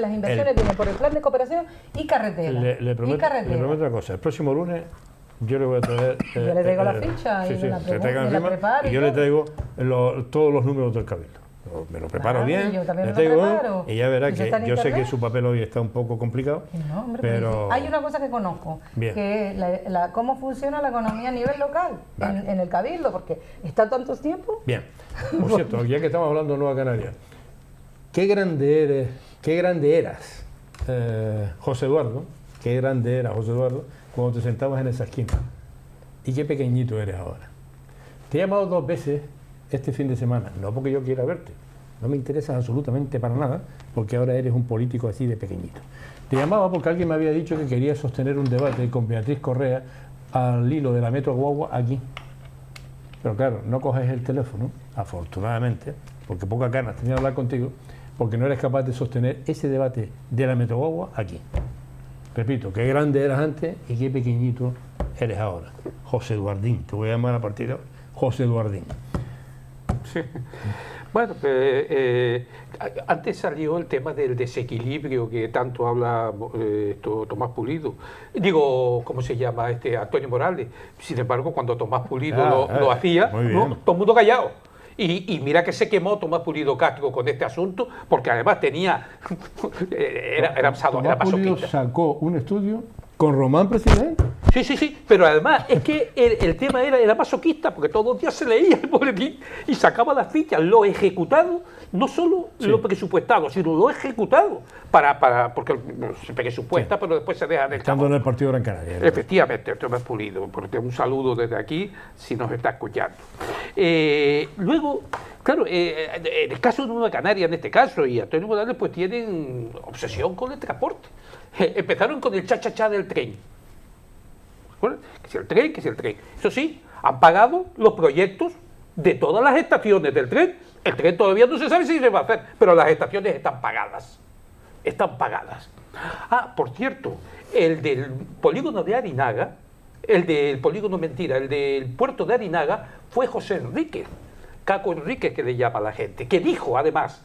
las inversiones vienen por el plan de cooperación y carretera. Le prometo una cosa. El próximo lunes yo le voy a traer... Yo le traigo la ficha y me la te traigan me la encima preparo y y yo le todo. traigo todos los números del Cabildo. Me lo preparo Claro, bien, y yo también le me lo traigo, preparo. y ya verá Eso que está en yo sé que internet. su papel hoy está un poco complicado, No, hombre, pero... hay una cosa que conozco, Bien. que es cómo funciona la economía a nivel local, Vale. en el Cabildo, porque está tantos tiempos. Bien, por cierto, ya que estamos hablando de Nueva Canaria, qué grande eras, José Eduardo, qué grande eras, José Eduardo, cuando te sentabas en esa esquina, y qué pequeñito eres ahora. Te he llamado 2 veces este fin de semana, no porque yo quiera verte, no me interesas absolutamente para nada, porque ahora eres un político así de pequeñito. Te llamaba porque alguien me había dicho que quería sostener un debate con Beatriz Correa al hilo de la Metro Guagua aquí. Pero claro, no coges el teléfono, afortunadamente, porque poca ganas tenía de hablar contigo, porque no eres capaz de sostener ese debate de la Metro Guagua aquí. Repito, qué grande eras antes y qué pequeñito eres ahora. José Eduardín, te voy a llamar a partir de ahora. José Eduardín. Sí. Bueno, antes salió el tema del desequilibrio que tanto habla Tomás Pulido. Digo, ¿cómo se llama? Antonio Morales. Sin embargo, cuando Tomás Pulido lo hacía, muy bien. todo el mundo callado. Y mira que se quemó Tomás Pulido Castro con este asunto, porque además tenía... era Tomás Pulido masoquista. sacó un estudio con Román Presidente Sí, pero además es que el tema era masoquista, porque todos los días se leía el boletín y sacaba las fichas, lo ejecutado, no solo lo presupuestado, sino lo ejecutado, porque se presupuesta, pero después se deja de Estando en el partido Gran Canaria. Efectivamente, Tomás Pulido, porque un saludo desde aquí si nos está escuchando. Luego, claro, en el caso de Nueva Canaria, en este caso, y Antonio Morales, pues tienen obsesión con el transporte. Empezaron con el cha-cha-cha del tren. Que si el tren. Eso sí, han pagado los proyectos de todas las estaciones del tren. El tren todavía no se sabe si se va a hacer, pero las estaciones están pagadas. Están pagadas. Ah, por cierto, el del polígono de Arinaga, el del puerto de Arinaga, fue José Enríquez, Caco Enríquez, que le llama a la gente, que dijo, además,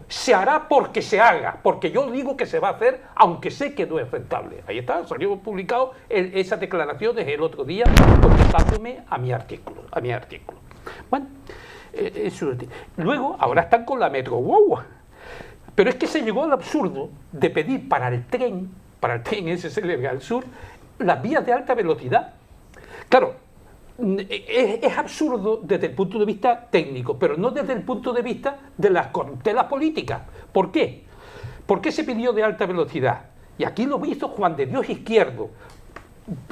se hará porque se haga, porque yo digo que se va a hacer, aunque sé que no es rentable. Ahí está, salió publicado esas declaraciones el otro día, contestándome a mi artículo. Bueno, eso. Luego, ahora están con la Metro Guagua. Pero es que se llegó al absurdo de pedir para el tren ese al sur, las vías de alta velocidad. Claro, es absurdo desde el punto de vista técnico, pero no desde el punto de vista de las corruptelas políticas. ¿Por qué? ¿Por qué se pidió de alta velocidad? Y aquí lo hizo Juan de Dios Izquierdo,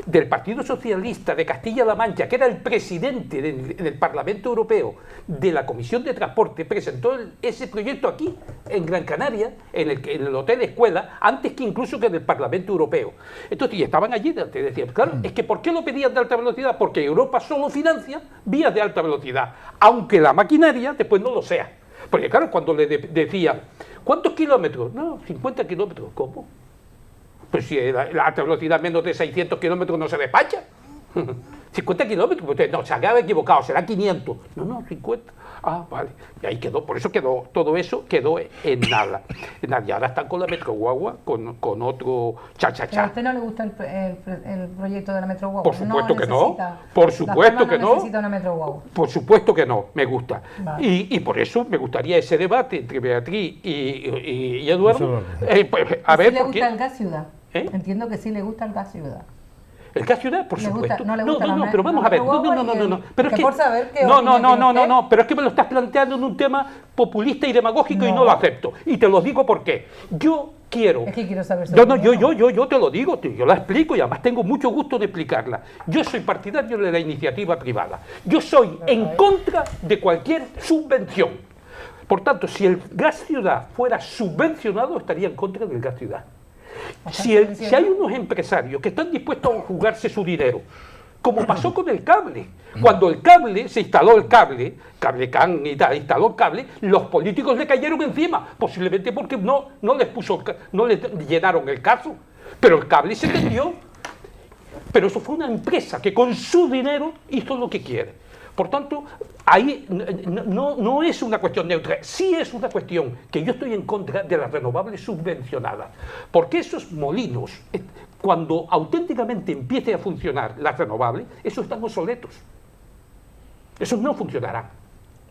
del Partido Socialista de Castilla-La Mancha, que era el presidente del Parlamento Europeo de la Comisión de Transporte, presentó ese proyecto aquí, en Gran Canaria, en el Hotel Escuela, antes que incluso que del Parlamento Europeo. Entonces, y estaban allí, te decían, claro, es que ¿por qué lo pedían de alta velocidad? Porque Europa solo financia vías de alta velocidad, aunque la maquinaria después no lo sea. Porque claro, cuando le decían, ¿cuántos kilómetros? No, 50 kilómetros. ¿Cómo? Pues si la alta velocidad menos de 600 kilómetros no se despacha. 50 kilómetros, pues no, se había equivocado, será 500. No, 50. Ah, vale. Y ahí quedó, por eso quedó, todo eso quedó en nada. Y ahora están con la Metro Guagua, con otro cha-cha-cha. ¿A usted no le gusta el proyecto de la Metro Guagua? Por supuesto que no. Por supuesto que no. Necesita una Metro Guagua. Por supuesto que no, me gusta. Vale. Y por eso me gustaría ese debate entre Beatriz y Eduardo. Pues, a ver, ¿Le gusta el gas ciudad? Entiendo que sí le gusta el gas ciudad. ¿El gas ciudad? Por supuesto. No, pero vamos a ver. No. Pero es que por saber qué no, pero es que me lo estás planteando en un tema populista y demagógico y no lo acepto. Y te lo digo porque yo quiero. Es que quiero saber. Yo te lo digo, yo la explico y además tengo mucho gusto de explicarla. Yo soy partidario de la iniciativa privada. Yo soy en contra de cualquier subvención. Por tanto, si el gas ciudad fuera subvencionado, estaría en contra del gas ciudad. Si hay unos empresarios que están dispuestos a jugarse su dinero, como pasó con el cable, cuando se instaló el cable, Cablecan y tal, instaló el cable, los políticos le cayeron encima, posiblemente porque no le llenaron el caso, pero el cable se tendió. Pero eso fue una empresa que con su dinero hizo lo que quiere. Por tanto, ahí no es una cuestión neutra, sí es una cuestión que yo estoy en contra de las renovables subvencionadas. Porque esos molinos, cuando auténticamente empiece a funcionar las renovables, esos están obsoletos. Esos no funcionarán.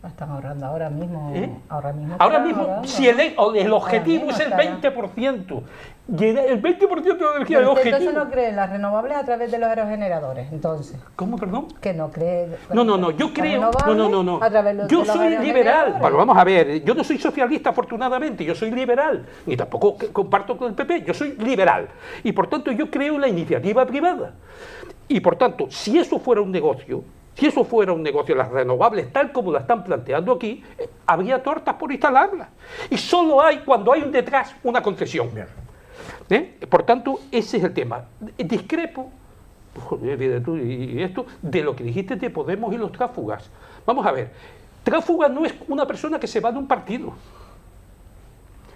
Están ahorrando ahora mismo. Ahora mismo, si el objetivo es el 20%, el 20% de energía es el objetivo. Entonces no cree en las renovables a través de los aerogeneradores, entonces. ¿Cómo, perdón? Que no cree. No, yo creo. No. A través de yo los soy liberal. Bueno, vamos a ver, yo no soy socialista, afortunadamente, yo soy liberal, ni tampoco comparto con el PP, yo soy liberal. Y por tanto, yo creo en la iniciativa privada. Y por tanto, si eso fuera un negocio, las renovables tal como la están planteando aquí, habría tortas por instalarlas. Y solo hay, cuando hay detrás, una concesión. Por tanto, ese es el tema. Discrepo, de lo que dijiste de Podemos y los tráfugas. Vamos a ver, tráfuga no es una persona que se va de un partido.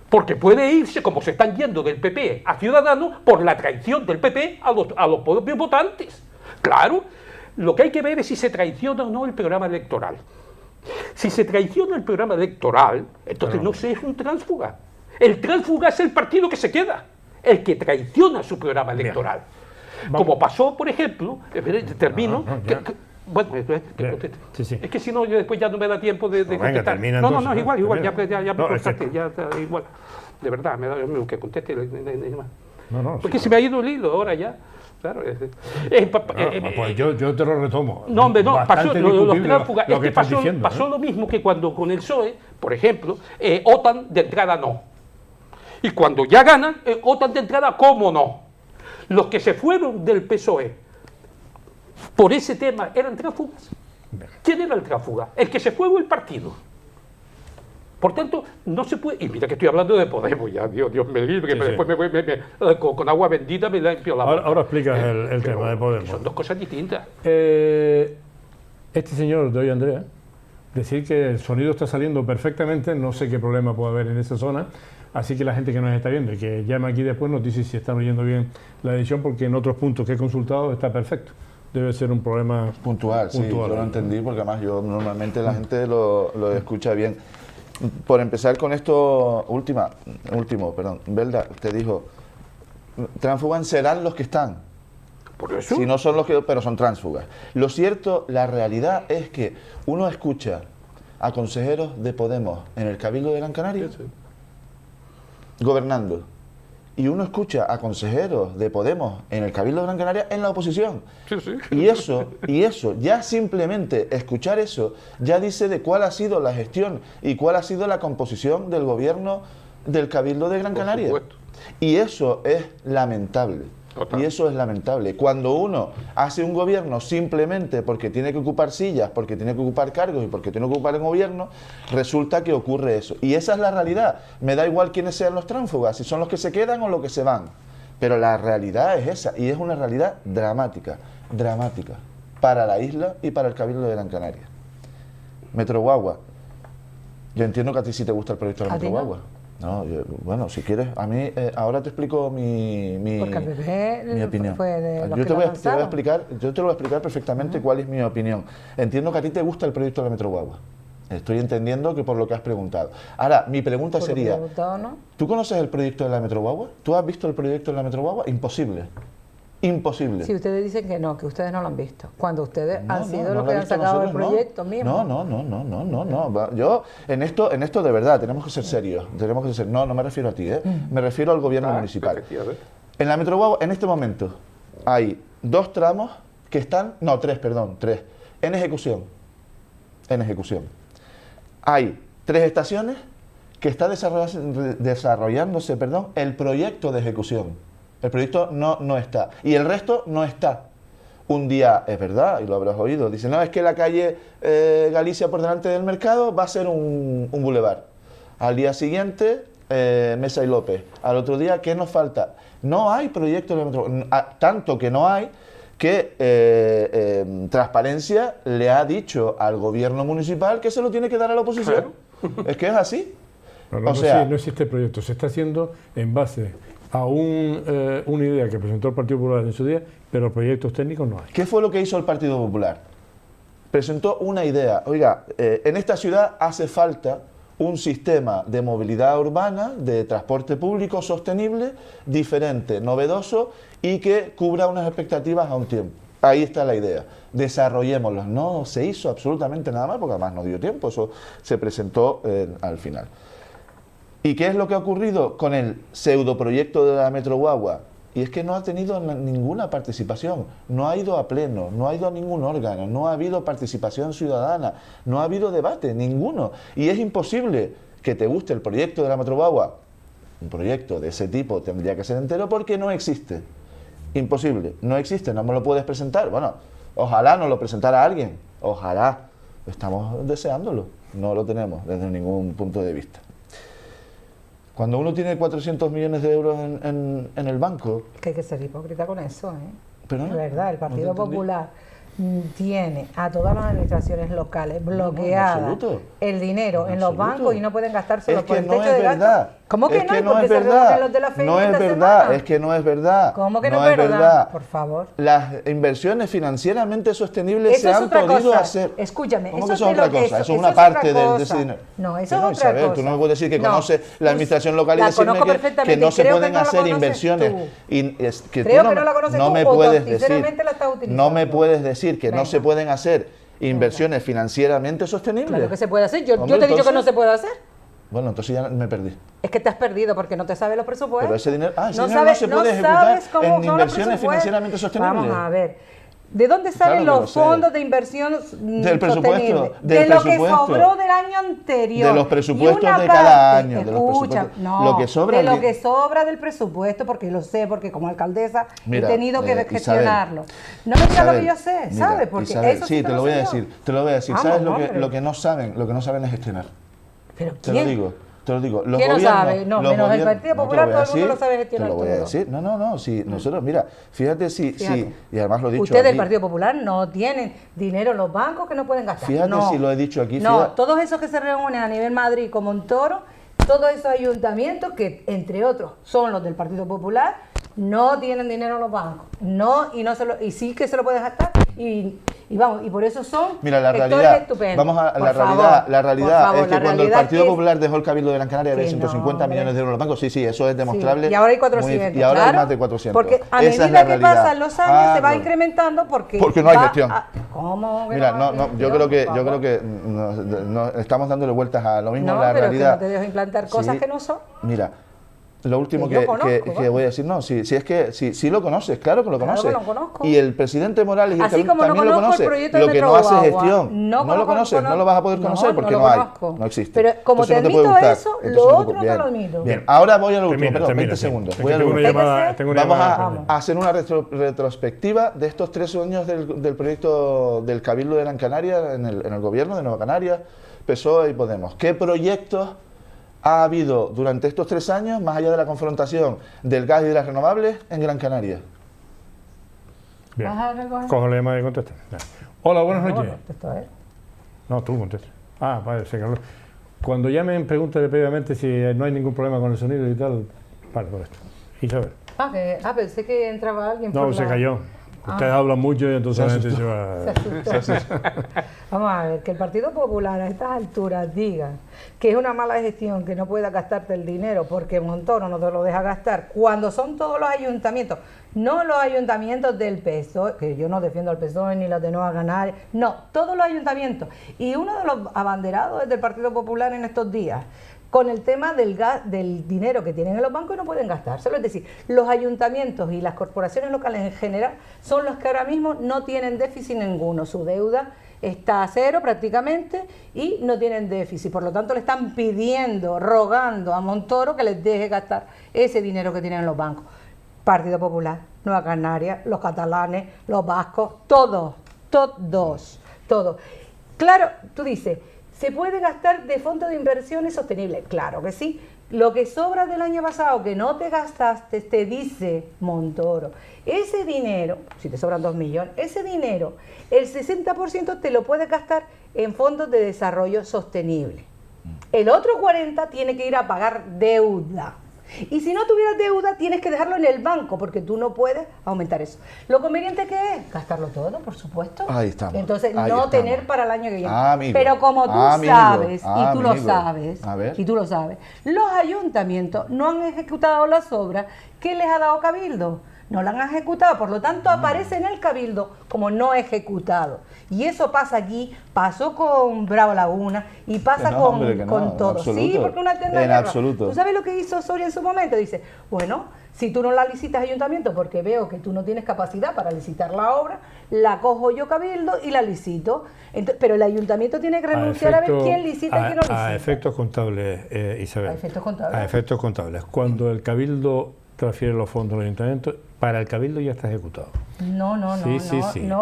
Porque puede irse, como se están yendo del PP a Ciudadanos, por la traición del PP a los propios votantes. Claro. Lo que hay que ver es si se traiciona o no el programa electoral. Si se traiciona el programa electoral, entonces no se es un tránsfuga. El tránsfuga es el partido que se queda, el que traiciona su programa electoral. Como pasó, por ejemplo, termino. Bueno, sí. Es que si no, yo después ya no me da tiempo de contestar. No, igual, ya me contestaste, ya igual. De verdad, me da que conteste. Porque se me ha ido el hilo ahora ya. Claro, Pues yo te lo retomo. no, hombre, no, pasó, Bastante los discutible tránsfugas, lo es que que estás pasó, diciendo, pasó lo mismo que cuando con el PSOE, por ejemplo, OTAN de entrada no. Y cuando ya ganan, OTAN de entrada, ¿cómo no? Los que se fueron del PSOE por ese tema eran tránsfugas. ¿Quién era el tránsfuga? El que se fue o el partido. Por tanto, no se puede... Y mira que estoy hablando de Podemos ya, Dios me libre, Sí, que sí. después con agua bendita me limpio la boca. Ahora explicas el Pero tema de Podemos. Son dos cosas distintas. Este señor de hoy, Andrea, decir que el sonido está saliendo perfectamente, no sé qué problema puede haber en esa zona, así que la gente que nos está viendo y que llame aquí después nos dice si están oyendo bien la edición, porque en otros puntos que he consultado está perfecto. Debe ser un problema Puntual, sí, yo lo entendí porque además yo normalmente la gente lo escucha bien. Por empezar con esto último, Belda te dijo, tránsfugas serán los que están. Por eso. Si no son los que, pero son tránsfugas. Lo cierto, la realidad es que uno escucha a consejeros de Podemos en el Cabildo de Gran Canaria gobernando, y uno escucha a consejeros de Podemos en el Cabildo de Gran Canaria en la oposición. Sí, sí. Y eso, ya simplemente escuchar eso, ya dice de cuál ha sido la gestión y cuál ha sido la composición del gobierno del Cabildo de Gran Por Canaria. supuesto. Y eso es lamentable. Total. Y eso es lamentable. Cuando uno hace un gobierno simplemente porque tiene que ocupar sillas, porque tiene que ocupar cargos y porque tiene que ocupar el gobierno, resulta que ocurre eso. Y esa es la realidad. Me da igual quiénes sean los tránsfugas, si son los que se quedan o los que se van. Pero la realidad es esa, y es una realidad dramática, dramática, para la isla y para el Cabildo de Gran Canaria. Metro Guagua. Yo entiendo que a ti sí te gusta el proyecto de la ¿A ti Metro no? Guagua. No, bueno, si quieres, a mí, ahora te explico mi Porque el PP mi opinión. fue de los Yo que te lo voy a lanzaron. explicar, yo te lo voy a explicar perfectamente cuál es mi opinión. Entiendo que a ti te gusta el proyecto de la Metro Guagua. Estoy entendiendo que por lo que has preguntado. Ahora, mi pregunta Por lo que sería, he preguntado, ¿no? ¿tú conoces el proyecto de la Metro Guagua? ¿Tú has visto el proyecto de la Metro Guagua? Imposible. Imposible. Si ustedes dicen que no, que ustedes no lo han visto, cuando ustedes han sido no los lo que he han visto sacado el nosotros, proyecto mismo. No. Yo, en esto de verdad, tenemos que ser serios. Tenemos que ser serios. No me refiero a ti, me refiero al gobierno municipal. Efectivamente. En la Metro Guagua, en este momento, hay 2 tramos que están, no, 3, perdón, 3, en ejecución. En ejecución. Hay 3 estaciones que está desarrollándose, el proyecto de ejecución. El proyecto no está. Y el resto no está. Un día, es verdad, y lo habrás oído, dice, no, es que la calle Galicia por delante del mercado va a ser un bulevar. Al día siguiente, Mesa y López. Al otro día, ¿qué nos falta? No hay proyecto de metro. Tanto que no hay que Transparencia le ha dicho al gobierno municipal que se lo tiene que dar a la oposición. Es que es así. No existe el proyecto, se está haciendo en base a una idea que presentó el Partido Popular en su día, pero proyectos técnicos no hay. ¿Qué fue lo que hizo el Partido Popular? Presentó una idea. Oiga, en esta ciudad hace falta un sistema de movilidad urbana, de transporte público sostenible, diferente, novedoso y que cubra unas expectativas a un tiempo. Ahí está la idea. Desarrollémoslo. No se hizo absolutamente nada más porque además no dio tiempo. Eso se presentó al final. ¿Y qué es lo que ha ocurrido con el pseudoproyecto de la Metro Guagua? Y es que no ha tenido ninguna participación, no ha ido a pleno, no ha ido a ningún órgano, no ha habido participación ciudadana, no ha habido debate, ninguno. Y es imposible que te guste el proyecto de la Metro Guagua. Un proyecto de ese tipo tendría que ser entero porque no existe. Imposible, no existe, no me lo puedes presentar. Bueno, ojalá nos lo presentara alguien, ojalá. Estamos deseándolo, no lo tenemos desde ningún punto de vista. Cuando uno tiene 400 millones de euros en el banco... Que hay que ser hipócrita con eso, ¿eh? Pero Es verdad, el no te Partido entendí. Popular tiene a todas las administraciones locales bloqueadas absoluto. el dinero en En los absoluto. bancos y no pueden gastárselo Es por que el no techo es de gasto. verdad. ¿Cómo que Es no? que no Porque es se verdad. reúnen los de la feria No es esta verdad, semana. es que no es verdad. ¿Cómo que no No es verdad? Por favor. Las inversiones financieramente sostenibles Eso se es han otra podido cosa. hacer. Escúchame, ¿Cómo eso que eso te es otra lo- cosa? eso- Eso es eso una es otra parte de ese cosa. dinero. No, eso Pero, es otra Isabel, cosa. tú no me puedes decir que No, conoces la administración local y la decirme conozco que perfectamente no y se creo que pueden no la hacer conoces inversiones. tú. Que Creo tú que no la conoces no tú me o puedes decir, torticeramente la estás utilizando. no me puedes decir que no Venga. se pueden hacer inversiones financieramente sostenibles. Claro que se puede hacer. Yo Hombre, te he dicho que no entonces- se puede hacer. Bueno, entonces ya me perdí. Es que te has perdido porque no te sabes los presupuestos. Pero ese dinero, ese no dinero sabes, no se puede ejecutar sabes cómo en son los inversiones presupuestos. financieramente sostenibles. Vamos a ver. ¿De dónde salen Claro que los lo sé. fondos de inversión Del presupuesto, sostenible? del de lo que presupuesto. sobró del año anterior. De los presupuestos Y una de cada año, de los Escucha, presupuestos. no, Lo que sobra de lo de- que sobra del presupuesto, porque lo sé, porque como alcaldesa Mira, he tenido que Isabel, gestionarlo. No me digas lo que yo sé, mira, ¿sabes? Porque Isabel, eso sí, te te lo voy a sé yo. decir, te lo voy a decir. Vamos, ¿Sabes hombre. lo que no saben? Lo que no saben es gestionar. ¿Pero Te quién? lo digo. Te lo digo. Los ¿Quién no gobiernos- sabe? No, los menos el gobiernos- Partido no te Popular, voy a todo el mundo decir, lo sabe gestionar Te lo voy a todo. decir. No, sí. Nosotros, mira, fíjate si, Fíjate. y además lo he dicho Ustedes, el aquí. Partido Popular, no tienen dinero en los bancos que no pueden gastar. Fíjate no. si lo he dicho aquí, No, fíjate. todos esos que se reúnen a nivel Madrid con Montoro, todos esos ayuntamientos que, entre otros, son los del Partido Popular, no tienen dinero en los bancos. No, y sí que se lo pueden gastar. Y vamos, y por eso son Mira, la sectores realidad, estupendos. vamos a Por la favor, realidad, la por realidad favor, es que la cuando el realidad Partido es- Popular dejó el Cabildo de Gran Canaria había Que 150 no, millones hombre. de euros en los bancos, sí, eso es demostrable. Sí, y ahora hay muy- 400. y ahora hay claro, más de 400. Porque a Esa es medida la que realidad. pasan los años se va Claro. incrementando porque Porque no hay va gestión. ¿Cómo? que Mira, no hay yo gestión? creo que, Por yo creo favor. que estamos dándole vueltas a lo mismo. No, la pero realidad. que no te dejo implantar cosas Sí, que no son. Mira, lo último Que yo que conozco, vamos. voy a decir, no, si es que si lo conoces, claro que lo Claro que conoces. lo conozco. Y el presidente Morales y el Así Cabildo como no también lo conozco el conoce. proyecto Lo del que no Metro hace Guagua. gestión, no lo conoces, no lo vas a poder conocer porque no hay, conozco. no existe. Pero como Entonces te no puede admito gustar. eso, Entonces lo no te otro puede- no lo bien. admito. Bien, ahora voy a lo último, Termina, perdón, termina, 20 sí. segundos. Es que Voy a lo tengo una último. llamada, tengo una Vamos llamada a pendiente. hacer una retrospectiva de estos 3 años del proyecto del Cabildo de Gran Canaria en el gobierno de Nueva Canarias, PSOE y Podemos. ¿Qué proyectos ha habido durante estos 3 años, más allá de la confrontación del gas y de las renovables, en Gran Canaria? Bien. ¿Vas a recoger? Cojo la llamada y contesta. Ya. Hola, buenas No, noches. esto es. No, tú contestas. Ah, vale, se caló. Cuando llamen, pregúntale previamente si no hay ningún problema con el sonido y tal. Vale, por esto. Isabel. Pensé que entraba alguien No, por se la- cayó. Ustedes hablan mucho y entonces la gente se Se va... asustó. Vamos a ver, que el Partido Popular a estas alturas diga que es una mala gestión que no pueda gastarte el dinero porque Montoro no te lo deja gastar, cuando son todos los ayuntamientos, no los ayuntamientos del PSOE, que yo no defiendo al PSOE ni los de Nueva Canarias, no, todos los ayuntamientos. Y uno de los abanderados es del Partido Popular en estos días, con el tema del dinero que tienen en los bancos y no pueden gastárselo. Es decir, los ayuntamientos y las corporaciones locales en general son los que ahora mismo no tienen déficit ninguno. Su deuda está a cero prácticamente y no tienen déficit. Por lo tanto, le están pidiendo, rogando a Montoro que les deje gastar ese dinero que tienen en los bancos. Partido Popular, Nueva Canarias, los catalanes, los vascos, todos. Claro, tú dices, ¿se puede gastar de fondos de inversiones sostenibles? Claro que sí. Lo que sobra del año pasado que no te gastaste, te dice Montoro, ese dinero, si te sobran 2 millones, ese dinero, el 60% te lo puedes gastar en fondos de desarrollo sostenible. El otro 40% tiene que ir a pagar deuda. Y si no tuvieras deuda, tienes que dejarlo en el banco, porque tú no puedes aumentar eso. Lo conveniente que es gastarlo todo, por supuesto. Ahí estamos. Entonces, Ahí no estamos. tener para el año que viene. Amigo, Pero como tú amigo, sabes, y tú lo amigo. sabes, A ver. y tú lo sabes, los ayuntamientos no han ejecutado las obras que les ha dado Cabildo. No la han ejecutado, por lo tanto aparece en el Cabildo como no ejecutado. Y eso pasa aquí, pasó con Bravo Laguna y pasa Que no, con, hombre, que no, con en todo. absoluto. Sí, porque una tienda de En guerra. absoluto. ¿Tú sabes lo que hizo Soria en su momento? Dice, bueno, si tú no la licitas ayuntamiento porque veo que tú no tienes capacidad para licitar la obra, la cojo yo Cabildo y la licito. Pero el ayuntamiento tiene que renunciar a ver quién licita y quién no licita. A efectos contables, Isabel. A efectos contables. A efectos contables. Cuando el Cabildo transfiere los fondos al ayuntamiento, para el Cabildo ya está ejecutado. No,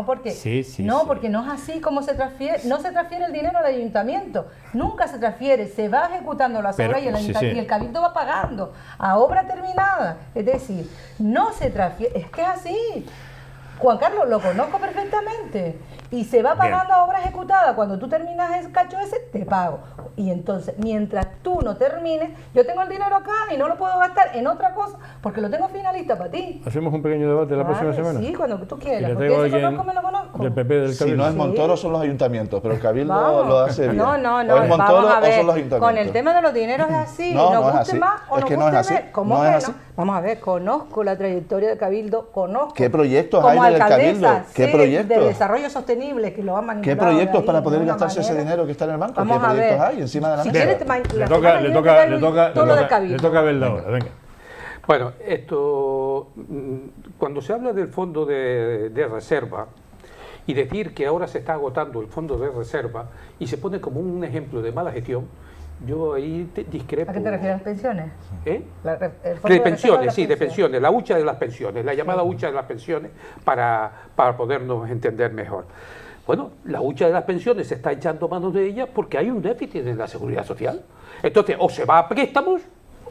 porque porque no es así como se transfiere, no se transfiere el dinero al ayuntamiento, nunca se transfiere, se va ejecutando las Pero, obras y sí. y el Cabildo va pagando a obra terminada, es decir, no se transfiere, es que es así. Juan Carlos, lo conozco perfectamente y se va pagando a obra ejecutada. Cuando tú terminas el cacho ese, te pago. Y entonces, mientras tú no termines, yo tengo el dinero acá y no lo puedo gastar en otra cosa porque lo tengo finalista para ti. ¿Hacemos un pequeño debate la próxima Vale, semana? Sí, cuando tú Y quieras. le Porque traigo a ese alguien conozco, me lo conozco. del PP del Si Cabildo. no es Sí. Montoro, son los ayuntamientos, pero el Cabildo Vamos. lo hace bien. No, O es Montoro vamos a o ver, son los ayuntamientos. con el tema de los dineros es así, No, nos no es guste así. más o Es nos que no guste es así. menos. ¿Cómo No que es no? así. Vamos a ver, conozco la trayectoria del Cabildo, conozco. ¿Qué proyectos como hay del alcaldesa, Cabildo? ¿Qué sé proyectos? de desarrollo sostenible. sostenible, que lo han manipulado. ¿Qué proyectos de ahí, para de poder una gastarse ese manera. dinero que está en el banco? Vamos ¿Qué a proyectos ver. hay encima de la Si mesa? quieres, Le la toca semana que viene todo lo de Cabildo. le toca verla ahora, venga. Bueno, cuando se habla del fondo de reserva y decir que ahora se está agotando el fondo de reserva y se pone como un ejemplo de mala gestión, yo ahí discrepo. ¿A qué te refieres? ¿Las pensiones? ¿Eh? El fondo De reserva pensiones, las sí, de pensiones, la hucha de las pensiones, la llamada hucha de las pensiones para podernos entender mejor. Bueno, la hucha de las pensiones se está echando mano de ella porque hay un déficit en la seguridad social. Entonces, o se va a préstamos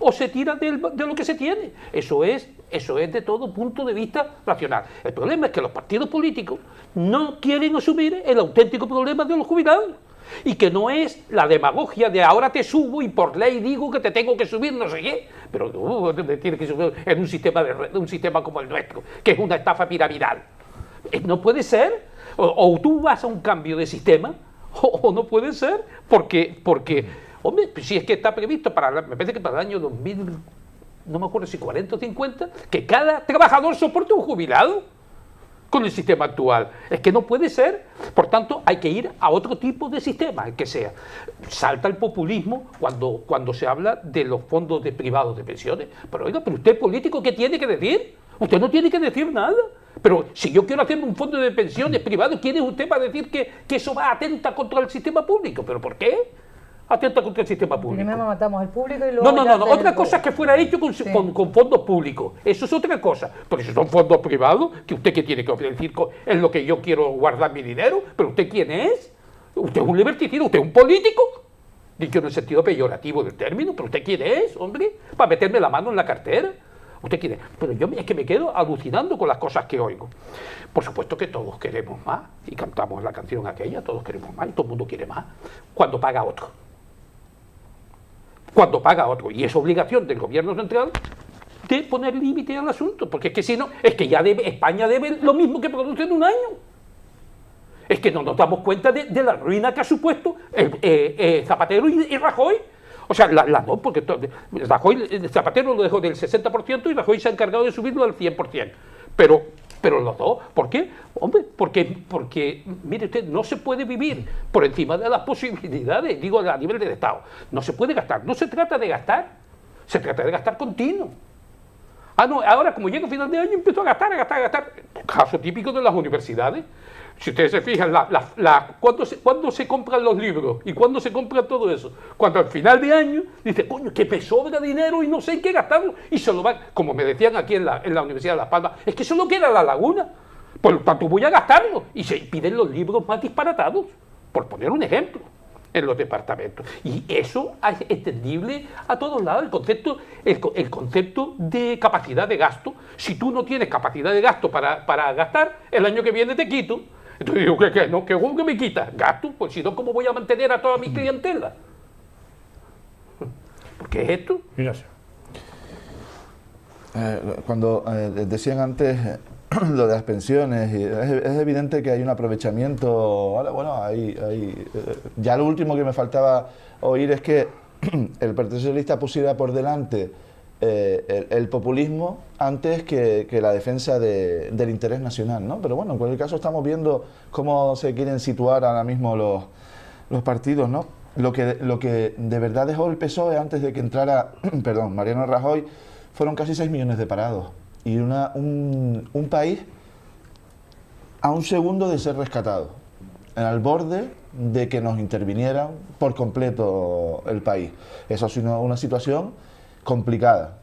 o se tira de lo que se tiene. Eso es de todo punto de vista racional. El problema es que los partidos políticos no quieren asumir el auténtico problema de los jubilados. Y que no es la demagogia de ahora te subo y por ley digo que te tengo que subir no sé qué, pero te tienes que subir en un sistema como el nuestro, que es una estafa piramidal. No puede ser, o tú vas a un cambio de sistema, o no puede ser, porque hombre, si es que está previsto me parece que para el año 2000, no me acuerdo si 40 o 50, que cada trabajador soporte un jubilado. Con el sistema actual. Es que no puede ser. Por tanto, hay que ir a otro tipo de sistema, el que sea. Salta el populismo cuando se habla de los fondos privados de pensiones. Pero oiga, pero usted político, ¿qué tiene que decir? Usted no tiene que decir nada. Pero si yo quiero hacerme un fondo de pensiones privado, ¿quién es usted para decir que eso va atenta contra el sistema público? ¿Pero por qué? Atenta contra el sistema público. Primero matamos al público y luego... No. Otra cosa es que fuera hecho con fondos públicos. Eso es otra cosa. Pero si son fondos privados, que usted qué tiene que decir es lo que yo quiero guardar mi dinero. ¿Pero usted quién es? Usted es un liberticida, usted es un político. Dicho en el sentido peyorativo del término. ¿Pero usted quién es, hombre? Para meterme la mano en la cartera. ¿Usted quién es? Pero yo es que me quedo alucinando con las cosas que oigo. Por supuesto que todos queremos más. Y cantamos la canción aquella, todos queremos más y todo el mundo quiere más. Cuando paga otro. Y es obligación del gobierno central de poner límite al asunto, porque es que si no, es que ya España debe lo mismo que produce en un año. Es que no nos damos cuenta de la ruina que ha supuesto Zapatero y Rajoy. O sea, no, porque Zapatero lo dejó del 60% y Rajoy se ha encargado de subirlo al 100%. Pero los dos, ¿por qué? Hombre, porque, mire usted, no se puede vivir por encima de las posibilidades, digo, a nivel del Estado. No se puede gastar, no se trata de gastar, se trata de gastar continuo. No, ahora como llega el final de año empiezo a gastar. Caso típico de las universidades. Si ustedes se fijan, ¿cuándo se compran los libros? ¿Y cuándo se compra todo eso? Cuando al final de año dice, coño, que me sobra dinero y no sé en qué gastarlo. Y se lo van, como me decían aquí en la Universidad de Las Palmas, es que solo queda la laguna. Por lo tanto voy a gastarlo. Y se piden los libros más disparatados, por poner un ejemplo, en los departamentos. Y eso es entendible a todos lados. El concepto de capacidad de gasto. Si tú no tienes capacidad de gasto para gastar, el año que viene te quito. Entonces digo, ¿qué me quitas? Gasto, pues si no, ¿cómo voy a mantener a toda mi clientela? ¿Por qué es esto? Ignacio. Cuando decían antes lo de las pensiones, es evidente que hay un aprovechamiento. Ahora, bueno, ya lo último que me faltaba oír es que el Partido Socialista pusiera por delante el populismo antes que la defensa del interés nacional, ¿no? Pero bueno, en cualquier caso estamos viendo cómo se quieren situar ahora mismo los partidos, ¿no? Lo que de verdad dejó el PSOE antes de que entrara, Mariano Rajoy, fueron casi 6 millones de parados y un país a un segundo de ser rescatado, al borde de que nos intervinieran por completo el país. Eso ha sido una situación complicada,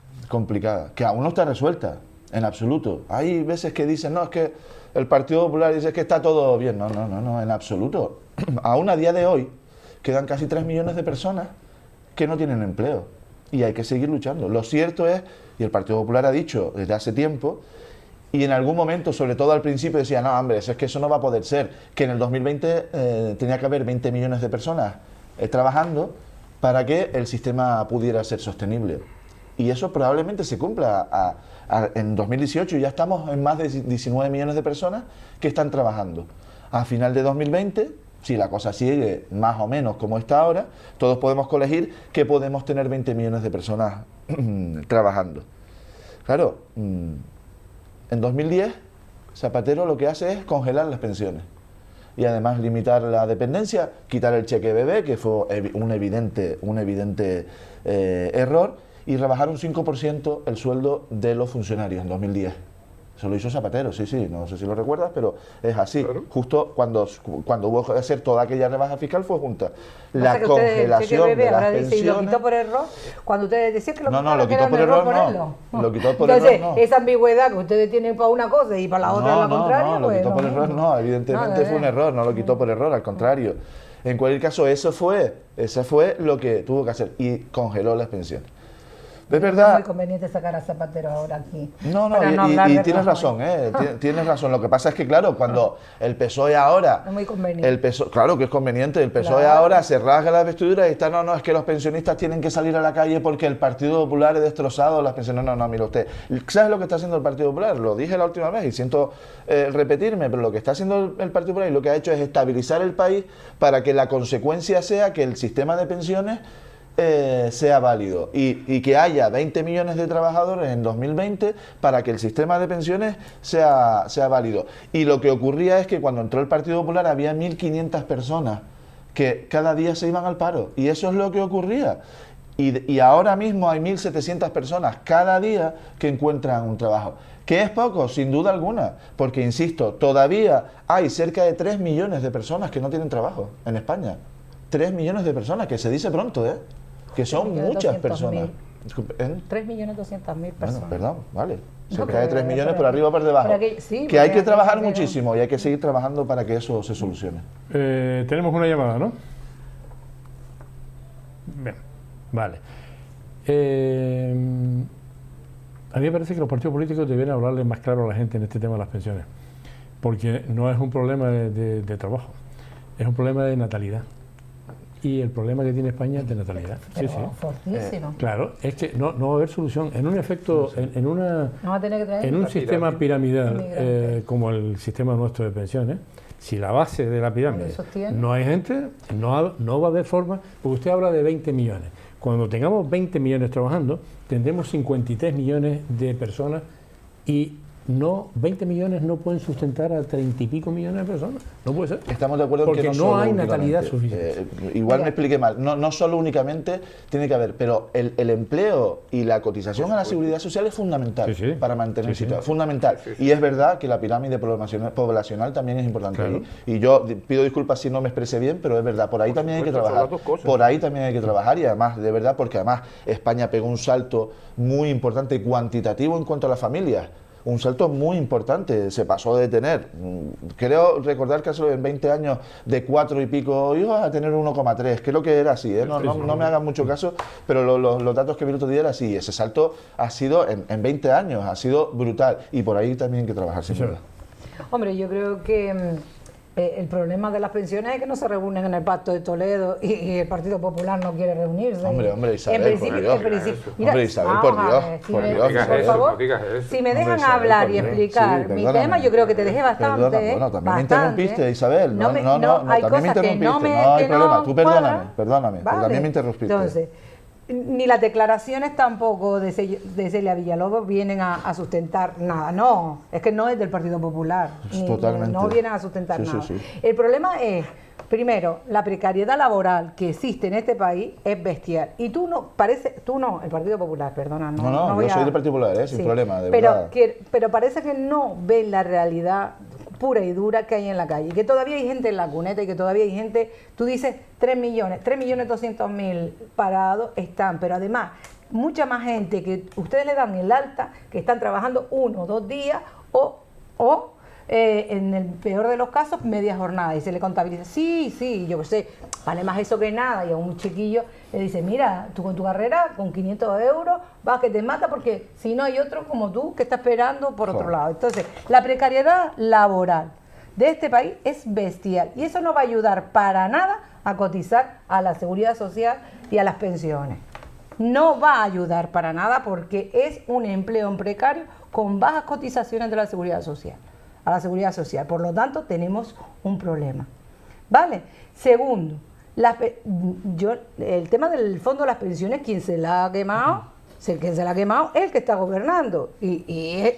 que aún no está resuelta, en absoluto. Hay veces que dicen, no, es que el Partido Popular dice que está todo bien. No, en absoluto. Aún a día de hoy quedan casi 3 millones de personas que no tienen empleo y hay que seguir luchando. Lo cierto es, y el Partido Popular ha dicho desde hace tiempo, y en algún momento, sobre todo al principio, decía, no, hombre, es que eso no va a poder ser, que en el 2020 tenía que haber 20 millones de personas trabajando para que el sistema pudiera ser sostenible. Y eso probablemente se cumpla. En 2018 ya estamos en más de 19 millones de personas que están trabajando. A final de 2020, si la cosa sigue más o menos como está ahora, todos podemos colegir que podemos tener 20 millones de personas trabajando. Claro, en 2010 Zapatero lo que hace es congelar las pensiones. y además limitar la dependencia, quitar el cheque bebé, que fue un evidente error, y rebajar un 5% el sueldo de los funcionarios en 2010. Eso lo hizo Zapatero, sí, no sé si lo recuerdas, pero es así. Claro. Justo cuando hubo que hacer toda aquella rebaja fiscal fue junta la Pasa que congelación de las ahora dice, pensiones. y lo quitó por error, cuando ustedes decían que lo No, quitaron, lo que quitó era un por error, ponerlo. Lo quitó por Entonces, error, no. esa ambigüedad que ustedes tienen para una cosa y para la otra la contraria, no, lo pues quitó por mismo. error, no, evidentemente fue un error, no lo quitó por error, al contrario. En cualquier caso, eso fue lo que tuvo que hacer y congeló las pensiones. Es Es verdad. muy conveniente sacar a Zapatero ahora aquí. No, para hablar y de tienes Rajoy. razón, tienes razón. Lo que pasa es que, claro, cuando el PSOE ahora... Es muy conveniente. El PSOE, claro que es conveniente, el PSOE Claro. ahora se rasga las vestiduras y está, no, es que los pensionistas tienen que salir a la calle porque el Partido Popular es destrozado, las pensiones, no, mire usted. ¿Sabes lo que está haciendo el Partido Popular? Lo dije la última vez y siento repetirme, pero lo que está haciendo el Partido Popular y lo que ha hecho es estabilizar el país para que la consecuencia sea que el sistema de pensiones sea válido y que haya 20 millones de trabajadores en 2020 para que el sistema de pensiones sea válido. Y lo que ocurría es que cuando entró el Partido Popular había 1.500 personas que cada día se iban al paro, y eso es lo que ocurría. Y ahora mismo hay 1.700 personas cada día que encuentran un trabajo. ¿Que es poco? Sin duda alguna, porque, insisto, todavía hay cerca de 3 millones de personas que no tienen trabajo en España. 3 millones de personas, que se dice pronto, que son muchas personas. 3.200.000 personas. Bueno, perdón, vale. No, Cerca de 3 pero- millones pero- por arriba o por debajo. pero que- sí, que hay porque que trabajar aquello- muchísimo y hay que seguir trabajando para que eso se solucione. Tenemos una llamada, ¿no? Bien, vale. A mí me parece que los partidos políticos deben hablarle más claro a la gente en este tema de las pensiones, porque no es un problema de trabajo, es un problema de natalidad. Y el problema que tiene España es de natalidad. Pero Sí. fortísimo. Claro, es que no va a haber solución. En un efecto, en una... No va a tener que traer En un sistema piramidal Inmigrantes. como el sistema nuestro de pensiones, si la base de la pirámide Lo sostiene. no hay gente, no va a haber forma, porque usted habla de 20 millones. Cuando tengamos 20 millones trabajando, tendremos 53 millones de personas y 20 millones no pueden sustentar a 30 y pico millones de personas. No puede ser. Estamos de acuerdo en Porque que no solo hay únicamente, natalidad suficiente. Igual me expliqué mal. No solo únicamente tiene que haber, pero el empleo y la cotización a la seguridad social es fundamental Sí, sí. para mantener el Sí, sí. sistema. Fundamental. Y es verdad que la pirámide poblacional también es importante Claro. ahí. Y yo pido disculpas si no me expresé bien, pero es verdad. Por ahí también hay que supuesto, son trabajar. las dos cosas. Por ahí también hay que trabajar y además, de verdad, porque además España pegó un salto muy importante cuantitativo en cuanto a las familias. Un salto muy importante, se pasó de tener, creo recordar que hace en 20 años, de 4 y pico hijos a tener 1,3, creo que era así, no me hagan mucho caso, pero los datos que vi el otro día era así, ese salto ha sido, en 20 años, ha sido brutal, y por ahí también hay que trabajar, sin duda. Hombre, yo creo que el problema de las pensiones es que no se reúnen en el Pacto de Toledo y el Partido Popular no quiere reunirse. Hombre, Isabel, En principio, por Dios. en principio- Hombre, Isabel, vamos por a Dios, ver, por me- Dios, digas por eso, favor, no digas eso. si me dejan Hombre, Isabel, hablar por y Dios. explicar Sí, mi perdóname. tema, yo creo que te dejé bastante. Perdona, bueno, también me bastante. interrumpiste, Isabel. No, hay también me cosas que interrumpiste. no me No hay que problema. no Tú perdóname, cuadran. perdóname, pero también me interrumpiste. Entonces, ni las declaraciones tampoco de Celia Villalobos vienen a sustentar nada. No, es que no es del Partido Popular. Totalmente. No vienen a sustentar Sí, sí, nada. sí. El problema es, primero, la precariedad laboral que existe en este país es bestial. Y tú no, el Partido Popular, perdona. No, voy yo soy a- del Partido Popular, sin Sí. problema, de pero, verdad. pero parece que no ven la realidad pura y dura que hay en la calle, que todavía hay gente en la cuneta y que todavía hay gente, tú dices 3.200.000 parados están, pero además mucha más gente que ustedes le dan el alta, que están trabajando 1 o 2 días o en el peor de los casos, media jornada, y se le contabiliza, sí, yo sé, vale más eso que nada, y a un chiquillo le dice, mira, tú con tu carrera, con 500 euros, vas que te mata, porque si no hay otro como tú que está esperando por otro lado. Entonces, la precariedad laboral de este país es bestial, y eso no va a ayudar para nada a cotizar a la seguridad social y a las pensiones. No va a ayudar para nada porque es un empleo en precario con bajas cotizaciones de la seguridad social, a la seguridad social. Por lo tanto, tenemos un problema. ¿Vale? Segundo, el tema del fondo de las pensiones, quien se la ha quemado, es el que está gobernando y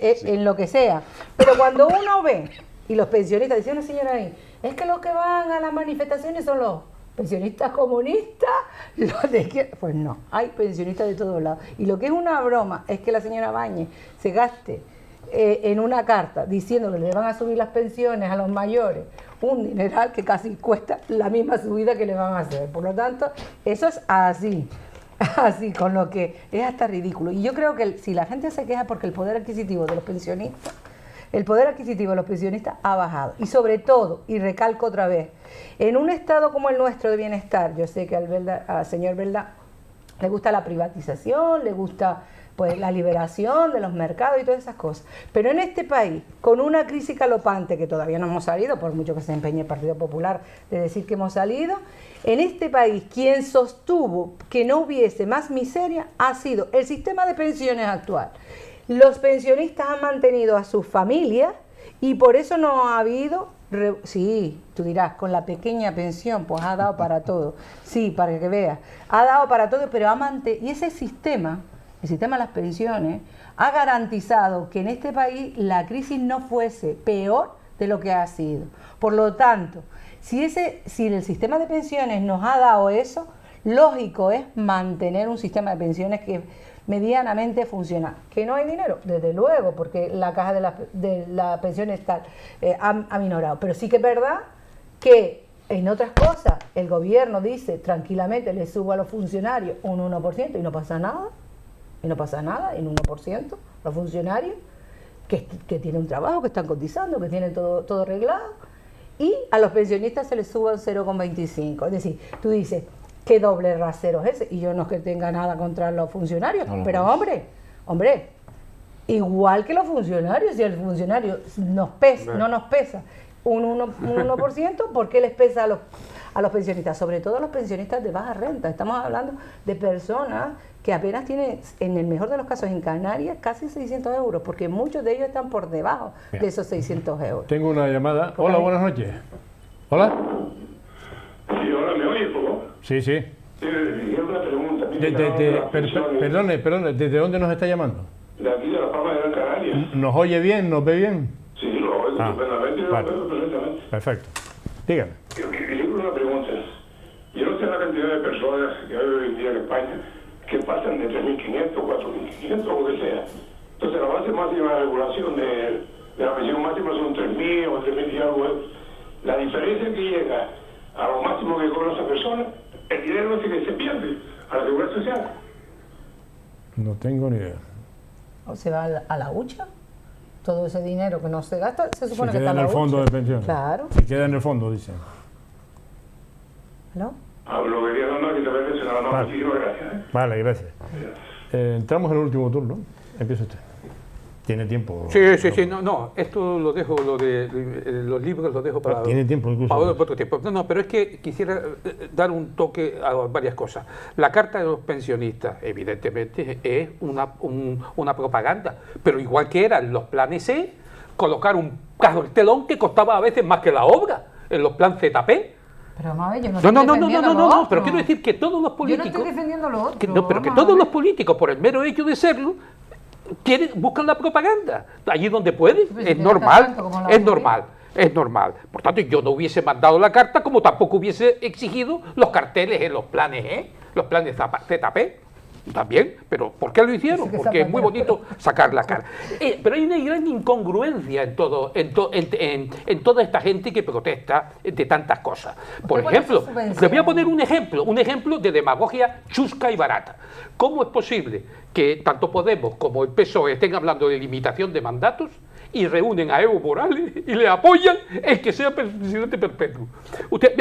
es en lo que sea. Pero cuando uno ve Y los pensionistas, decía una señora ahí, es que los que van a las manifestaciones son los pensionistas comunistas, los de izquierda. Pues no, hay pensionistas de todos lados. Y lo que es una broma es que la señora Báñez se gaste en una carta diciendo que le van a subir las pensiones a los mayores un dineral que casi cuesta la misma subida que le van a hacer. Por lo tanto, eso es así, así, con lo que es hasta ridículo. Y yo creo que si la gente se queja porque el poder adquisitivo de los pensionistas, el poder adquisitivo de los pensionistas ha bajado. Y sobre todo, y recalco otra vez, en un estado como el nuestro de bienestar, yo sé que al señor Belda le gusta la privatización, le gusta pues la liberación de los mercados y todas esas cosas. Pero en este país, con una crisis galopante que todavía no hemos salido, por mucho que se empeñe el Partido Popular de decir que hemos salido, en este país quien sostuvo que no hubiese más miseria ha sido el sistema de pensiones actual. Los pensionistas han mantenido a sus familias y por eso no ha habido... Sí, tú dirás, con la pequeña pensión, pues ha dado para todo. Sí, para que veas, ha dado para todo, pero ha mantenido... Y ese sistema... El sistema de las pensiones ha garantizado que en este país la crisis no fuese peor de lo que ha sido. Por lo tanto, si el sistema de pensiones nos ha dado eso, lógico es mantener un sistema de pensiones que medianamente funciona. ¿Que no hay dinero? Desde luego, porque la caja de la pensión está ha minorado. Pero sí que es verdad que en otras cosas el gobierno dice tranquilamente le subo a los funcionarios un 1% y no pasa nada. Y no pasa nada, en 1%, los funcionarios que tienen un trabajo, que están cotizando, que tienen todo arreglado, y a los pensionistas se les suba un 0,25. Es decir, tú dices, ¿qué doble rasero es ese? Y yo no es que tenga nada contra los funcionarios, pero hombre, igual que los funcionarios, si el funcionario no nos pesa un 1%, ¿por qué les pesa a los pensionistas? Sobre todo a los pensionistas de baja renta. Estamos hablando de personas que apenas tienen, en el mejor de los casos en Canarias, casi 600 euros, porque muchos de ellos están por debajo de esos 600 euros. Tengo una llamada. Hola, buenas noches. ¿Hola? Sí, hola, ¿me oye, por favor? Sí, sí. Una pregunta. Perdone, ¿desde dónde nos está llamando? De aquí, de La Palma de Gran Canaria. ¿Nos oye bien? ¿Nos ve bien? Sí, lo oigo estupendamente, lo vale. oigo perfectamente. Perfecto. Dígame. Yo tengo una pregunta. Yo no sé la cantidad de personas que hay hoy en día en España que pasan de 3.500, 4.500 o lo que sea. Entonces, la base máxima de regulación de la pensión máxima son 3.000 o 3.000 y algo euros. La diferencia que llega a lo máximo que cobra esa persona, el dinero ese que se pierde a la seguridad social. No tengo ni idea. ¿O se va a la hucha? Todo ese dinero que no se gasta, se supone que queda está en el fondo de pensiones. Claro. Se queda en el fondo, dicen. ¿No? Lo que quería no, que te había mencionado, no, Vale. muchísimas gracias. Vale, gracias. Entramos en el último turno. Empieza usted. Tiene tiempo. Sí, no, esto lo dejo, lo de los libros los dejo para... Tiene tiempo incluso. Para otro tiempo. No, pero es que quisiera dar un toque a varias cosas. La carta de los pensionistas, evidentemente, es una propaganda, pero igual que eran los planes C, colocar un cartelón que costaba a veces más que la obra, en los planes ZP. Pero vamos a ver, yo no No, estoy no, no, no, defendiendo no, lo no, otro. pero quiero decir que todos los políticos... Yo no estoy defendiendo lo otro. pero que vamos a todos ver. los políticos, por el mero hecho de serlo, buscan la propaganda allí donde pueden. Pues si Es te normal, gastas tanto como la es mayoría. normal, es normal. Por tanto, yo no hubiese mandado la carta como tampoco hubiese exigido los carteles en los planes, los planes ZP. También, pero ¿por qué lo hicieron? Sí que Porque es muy zapatea. bonito sacar la cara. Pero hay una gran incongruencia en toda esta gente que protesta de tantas cosas. Por ¿Usted ejemplo, cuál es su les voy a subvención? poner un ejemplo de demagogia chusca y barata. ¿Cómo es posible que tanto Podemos como el PSOE estén hablando de limitación de mandatos y reúnen a Evo Morales y le apoyan el que sea presidente perpetuo? ¿Usted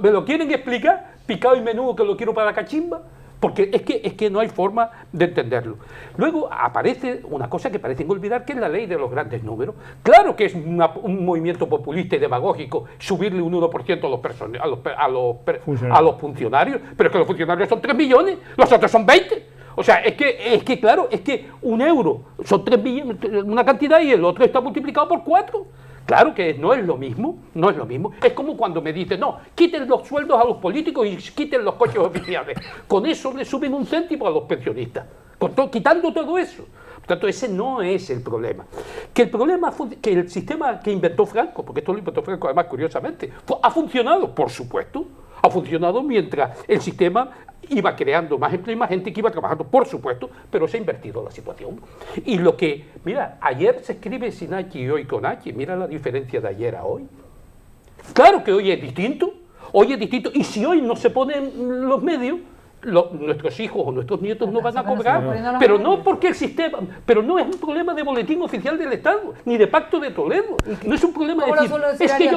me lo quieren explicar? Picado y menudo que lo quiero para la cachimba. Porque es que no hay forma de entenderlo. Luego aparece una cosa que parecen olvidar, que es la ley de los grandes números. Claro que es un movimiento populista y demagógico subirle un 1% a los funcionarios, pero es que los funcionarios son 3 millones, los otros son 20. O sea, es que claro, es que un euro son 3 millones, una cantidad, y el otro está multiplicado por 4. Claro que no es lo mismo, no es lo mismo. Es como cuando me dicen, no, quiten los sueldos a los políticos y quiten los coches oficiales. Con eso le suben 1 céntimo a los pensionistas. quitando todo eso. Por tanto, ese no es el problema. Que el sistema que inventó Franco, porque esto lo inventó Franco además curiosamente, ha funcionado, por supuesto, ha funcionado mientras el sistema iba creando más empleo y más gente que iba trabajando, por supuesto, pero se ha invertido la situación. Y lo que, mira, ayer se escribe sin H y hoy con H, mira la diferencia de ayer a hoy. Claro que hoy es distinto, y si hoy no se ponen los medios, nuestros hijos o nuestros nietos no van a cobrar, pero no porque el sistema, pero no es un problema de boletín oficial del Estado, ni de pacto de Toledo, no es un problema de decir, es que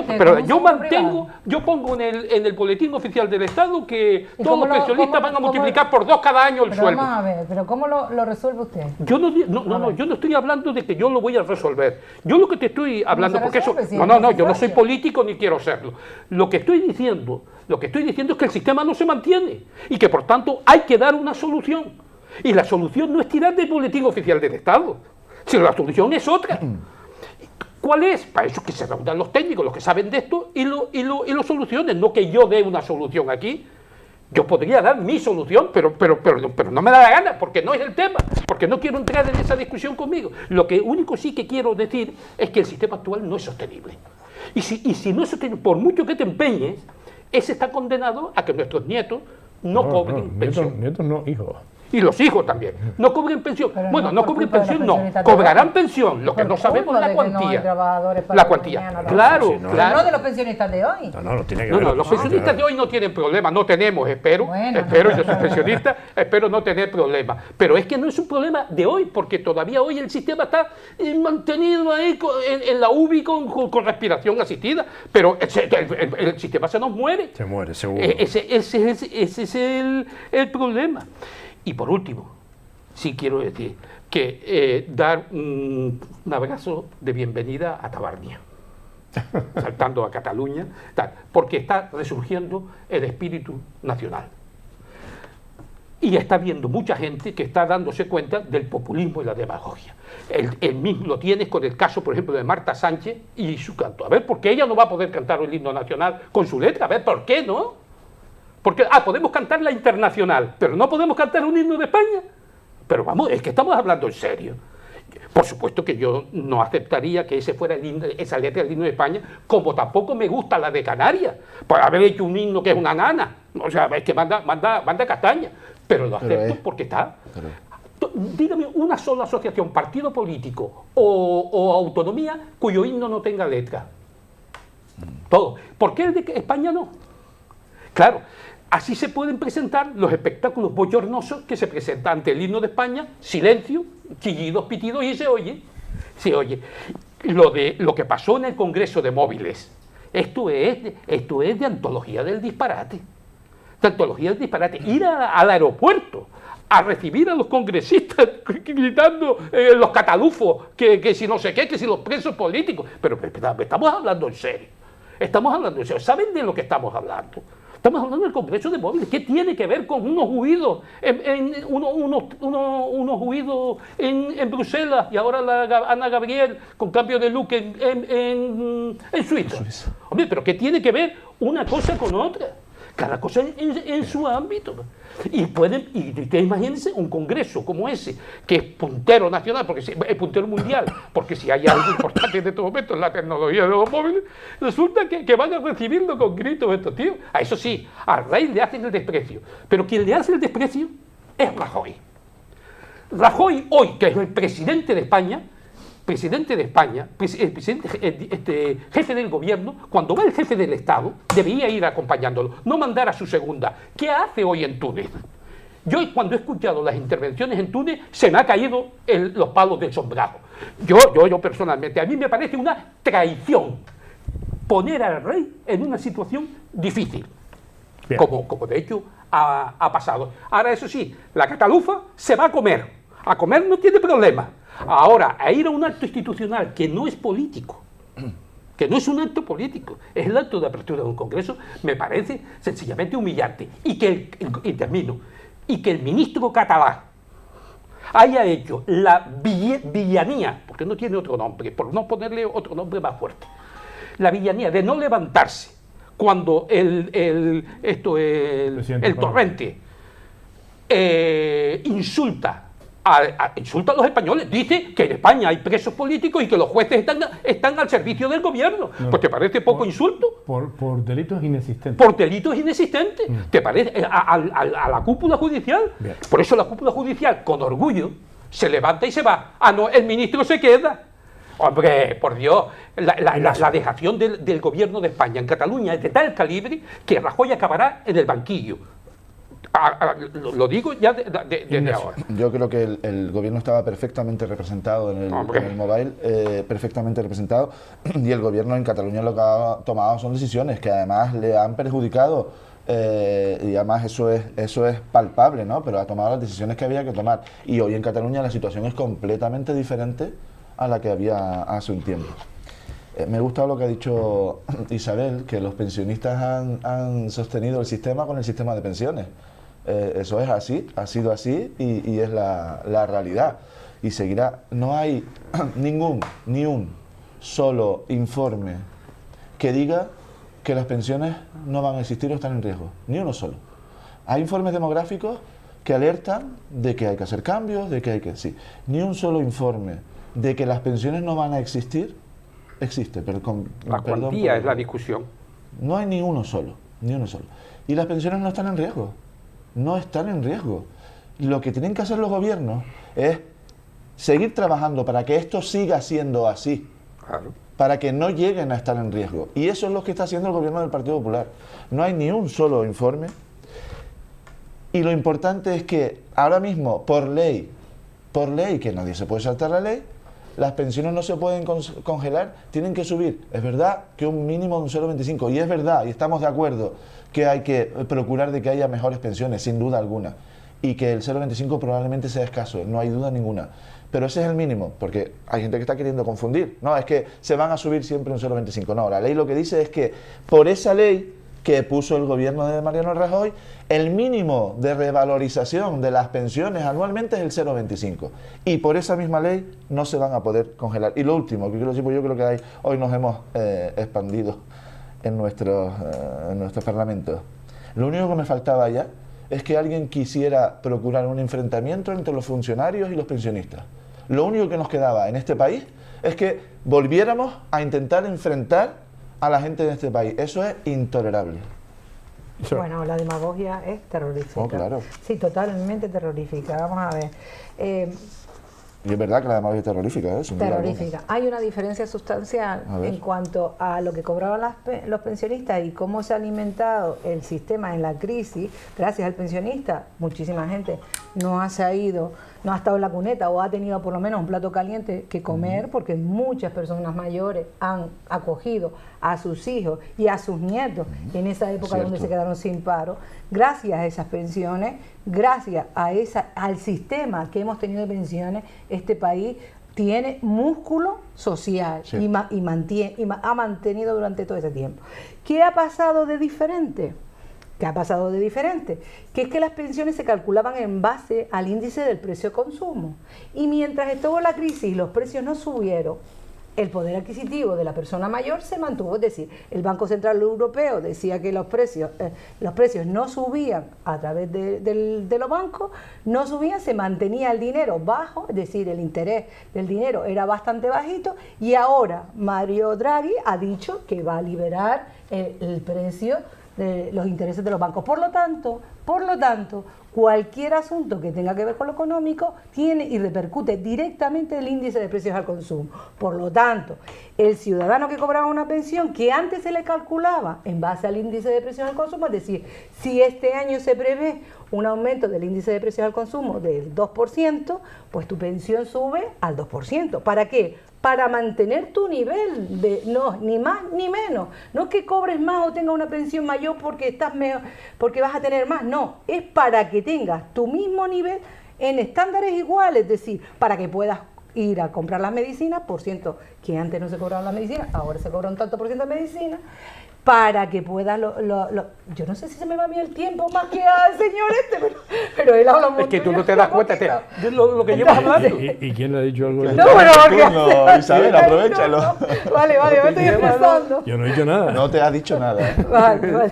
yo pongo en el boletín oficial del Estado que todos los pensionistas van a multiplicar por 2 cada año el sueldo. Vamos a ver, pero ¿cómo lo resuelve usted? Yo no estoy hablando de que yo lo voy a resolver. Yo lo que te estoy hablando, porque eso, yo no soy político ni quiero serlo. Lo que estoy diciendo es que el sistema no se mantiene y que por tanto hay que dar una solución. Y la solución no es tirar del boletín oficial del Estado, sino la solución es otra. ¿Cuál es? Para eso es que se reúnan los técnicos, los que saben de esto, y lo solucionen, no que yo dé una solución aquí. Yo podría dar mi solución, pero no me da la gana, porque no es el tema, porque no quiero entrar en esa discusión conmigo. Lo que único sí que quiero decir es que el sistema actual no es sostenible. Y si no es sostenible, por mucho que te empeñes, ese está condenado a que nuestros nietos no cobren pensión. Nietos no, hijos. Y los hijos también. No cobren pensión. Bueno, no cobren pensión, no. Cobrarán pensión. Lo que no sabemos es la cuantía. La cuantía. Claro, claro. No de los pensionistas de hoy. No tiene que ver. No, los pensionistas de hoy no tienen problema. No tenemos, espero, yo soy pensionista, espero no tener problema. Pero es que no es un problema de hoy, porque todavía hoy el sistema está mantenido ahí en la UBI con respiración asistida. Pero el sistema se nos muere. Se muere, seguro. Ese es el problema. Y por último, sí quiero decir que dar un abrazo de bienvenida a Tabarnia, saltando a Cataluña, porque está resurgiendo el espíritu nacional. Y está viendo mucha gente que está dándose cuenta del populismo y la demagogia. El mismo lo tienes con el caso, por ejemplo, de Marta Sánchez y su canto. A ver, ¿por qué ella no va a poder cantar el himno nacional con su letra? A ver, ¿por qué no? Porque, podemos cantar la internacional, pero no podemos cantar un himno de España. Pero vamos, es que estamos hablando en serio. Por supuesto que yo no aceptaría que ese fuera esa letra del himno de España, como tampoco me gusta la de Canarias, por haber hecho un himno que es una nana. O sea, es que manda castaña. Pero lo acepto porque está. Dígame una sola asociación, partido político o autonomía cuyo himno no tenga letra. Todo. ¿Por qué el de España no? Claro. Así se pueden presentar los espectáculos bochornosos que se presentan ante el himno de España, silencio, chillidos, pitidos, y se oye. Lo que pasó en el Congreso de Móviles, esto es de antología del disparate. De antología del disparate. Ir al aeropuerto a recibir a los congresistas gritando los catalufos, que si no sé qué, que si los presos políticos. Pero estamos hablando en serio. ¿Saben de lo que estamos hablando? Estamos hablando del Congreso de Móviles. ¿Qué tiene que ver con unos huidos unos huidos en Bruselas y ahora Ana Gabriel con cambio de look en Suiza? Hombre, pero ¿qué tiene que ver una cosa con otra? Cada cosa en su ámbito. Y ustedes imagínense un congreso como ese, que es puntero nacional, porque es puntero mundial, porque si hay algo importante en estos momentos en la tecnología de los móviles, resulta que van a recibirlo con gritos estos tíos. A eso sí, a Rey le hacen el desprecio, pero quien le hace el desprecio es Rajoy. Rajoy hoy, que es el presidente de España, jefe del gobierno, cuando va el jefe del Estado, debería ir acompañándolo, no mandar a su segunda. ¿Qué hace hoy en Túnez? Yo cuando he escuchado las intervenciones en Túnez, se me han caído los palos del sombrajo. Yo personalmente, a mí me parece una traición poner al rey en una situación difícil, como de hecho ha pasado. Ahora, eso sí, la catalufa se va a comer no tiene problema. Ahora, a ir a un acto institucional que no es político, que no es un acto político, es el acto de apertura de un congreso, me parece sencillamente humillante. Y que el ministro catalán haya hecho la villanía, porque no tiene otro nombre, por no ponerle otro nombre más fuerte, la villanía de no levantarse cuando el Torrente insulta insulta a los españoles, dice que en España hay presos políticos y que los jueces están al servicio del gobierno. No, pues ¿te parece poco insulto? Por delitos inexistentes. Por delitos inexistentes. ¿Te parece? A la cúpula judicial. Bien. Por eso la cúpula judicial, con orgullo, se levanta y se va. Ah, no, el ministro se queda. Hombre, por Dios, la dejación del gobierno de España en Cataluña es de tal calibre que Rajoy acabará en el banquillo. Lo digo ya desde ahora. Yo creo que el gobierno estaba perfectamente representado en el Mobile, perfectamente representado, y el gobierno en Cataluña lo que ha tomado son decisiones que además le han perjudicado, y además eso es palpable, ¿no? Pero ha tomado las decisiones que había que tomar, y hoy en Cataluña la situación es completamente diferente a la que había hace un tiempo. Me gusta lo que ha dicho Isabel, que los pensionistas han sostenido el sistema con el sistema de pensiones. Eso es así, ha sido así y es la realidad. Y seguirá. No hay ni un solo informe que diga que las pensiones no van a existir o están en riesgo. Ni uno solo. Hay informes demográficos que alertan de que hay que hacer cambios, de que hay que... Sí. Ni un solo informe de que las pensiones no van a existir existe. La cuantía es la discusión. No hay ni uno solo. Y las pensiones no están en riesgo. No están en riesgo. Lo que tienen que hacer los gobiernos es seguir trabajando para que esto siga siendo así. Claro. Para que no lleguen a estar en riesgo. Y eso es lo que está haciendo el gobierno del Partido Popular. No hay ni un solo informe. Y lo importante es que ahora mismo, por ley, que nadie se puede saltar la ley, las pensiones no se pueden congelar, tienen que subir. Es verdad que un mínimo de un 0,25, y es verdad, y estamos de acuerdo, que hay que procurar de que haya mejores pensiones, sin duda alguna, y que el 0,25 probablemente sea escaso, no hay duda ninguna. Pero ese es el mínimo, porque hay gente que está queriendo confundir. No, es que se van a subir siempre un 0,25. No, la ley lo que dice es que por esa ley que puso el gobierno de Mariano Rajoy, el mínimo de revalorización de las pensiones anualmente es el 0,25. Y por esa misma ley no se van a poder congelar. Y lo último que quiero decir, pues yo creo que hoy nos hemos expandido en nuestros parlamentos. Lo único que me faltaba ya es que alguien quisiera procurar un enfrentamiento entre los funcionarios y los pensionistas. Lo único que nos quedaba en este país es que volviéramos a intentar enfrentar a la gente de este país. Eso es intolerable. Bueno, la demagogia es terrorífica. Oh, claro. Sí, totalmente terrorífica. Vamos a ver. Y es verdad que la demagogia es terrorífica, ¿eh? Terrorífica. Hay una diferencia sustancial en cuanto a lo que cobraban los pensionistas y cómo se ha alimentado el sistema en la crisis. Gracias al pensionista, muchísima gente no ha estado en la cuneta o ha tenido por lo menos un plato caliente que comer, porque muchas personas mayores han acogido a sus hijos y a sus nietos en esa época donde se quedaron sin paro. Gracias a esas pensiones, gracias al sistema que hemos tenido de pensiones, este país tiene músculo social y ha mantenido durante todo ese tiempo. ¿Qué ha pasado de diferente? Que es que las pensiones se calculaban en base al índice del precio de consumo. Y mientras estuvo la crisis, los precios no subieron, el poder adquisitivo de la persona mayor se mantuvo. Es decir, el Banco Central Europeo decía que los precios no subían a través de los bancos, no subían, se mantenía el dinero bajo, es decir, el interés del dinero era bastante bajito, y ahora Mario Draghi ha dicho que va a liberar el precio de los intereses de los bancos. Por lo tanto, cualquier asunto que tenga que ver con lo económico tiene y repercute directamente en el índice de precios al consumo. Por lo tanto, el ciudadano que cobraba una pensión que antes se le calculaba en base al índice de precios al consumo, es decir, si este año se prevé un aumento del índice de precios al consumo del 2%, pues tu pensión sube al 2%. ¿Para qué? Para mantener tu nivel, ni más ni menos. No es que cobres más o tengas una pensión mayor porque estás mejor, porque vas a tener más. No, es para que tengas tu mismo nivel en estándares iguales, es decir, para que puedas ir a comprar las medicinas, por ciento que antes no se cobraban las medicinas, ahora se cobra un tanto por ciento de medicina, para que puedas yo no sé si se me va a mí el tiempo más que al señor pero él habla mucho. Es que tú no te das cuenta de lo que llevas hablando. ¿Y quién le ha dicho algo? No, pero Isabel, aprovéchalo. No. Vale, me estoy empezando. Yo no he dicho nada. No te ha dicho nada. Vale.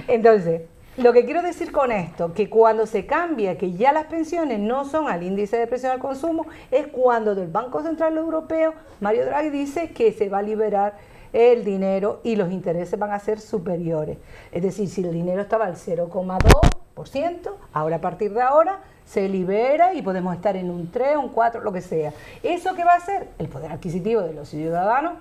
Entonces, Lo que quiero decir con esto, que cuando se cambia, que ya las pensiones no son al índice de precios al consumo, es cuando del Banco Central Europeo, Mario Draghi dice que se va a liberar el dinero y los intereses van a ser superiores. Es decir, si el dinero estaba al 0,2%, ahora a partir de ahora se libera y podemos estar en un 3, un 4, lo que sea. ¿Eso qué va a hacer? El poder adquisitivo de los ciudadanos,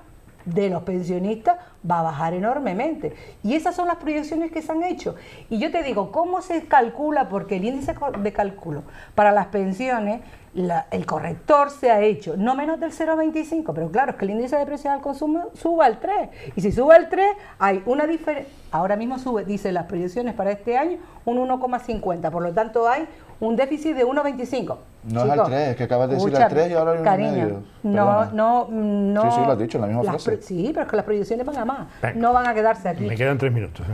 de los pensionistas, va a bajar enormemente. Y esas son las proyecciones que se han hecho. Y yo te digo, ¿cómo se calcula? Porque el índice de cálculo para las pensiones, el corrector se ha hecho no menos del 0,25, pero claro, es que el índice de precios al consumo sube al 3. Y si sube al 3, hay una diferencia. Ahora mismo sube, dice las proyecciones para este año, un 1,50. Por lo tanto, hay un déficit de 1,25. No es al 3, es que acabas de decir al 3 y ahora hay 1,5. Cariño, no. Sí, lo has dicho en la misma frase. Sí, pero es que las proyecciones van a más. No van a quedarse aquí. Me quedan 3 minutos.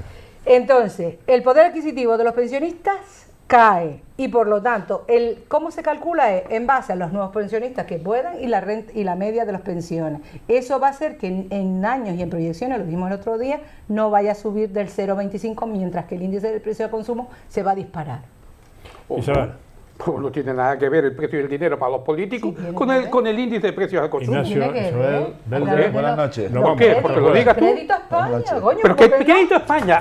Entonces, el poder adquisitivo de los pensionistas cae y por lo tanto, ¿cómo se calcula? Es en base a los nuevos pensionistas que puedan y la renta y la media de las pensiones. Eso va a hacer que en años y en proyecciones, lo vimos el otro día, no vaya a subir del 0,25, mientras que el índice del precio de consumo se va a disparar. Isabel. Pues no tiene nada que ver el precio del dinero para los políticos Sí, con el índice de precios al consumo. Ignacio, Tiene que Isabel, ver. Belda, Claro, Buenas noches. Nos ¿Por vamos. qué? Porque lo digas tú. Crédito a España, coño. Pero ¿por ¿qué qué no? crédito a España?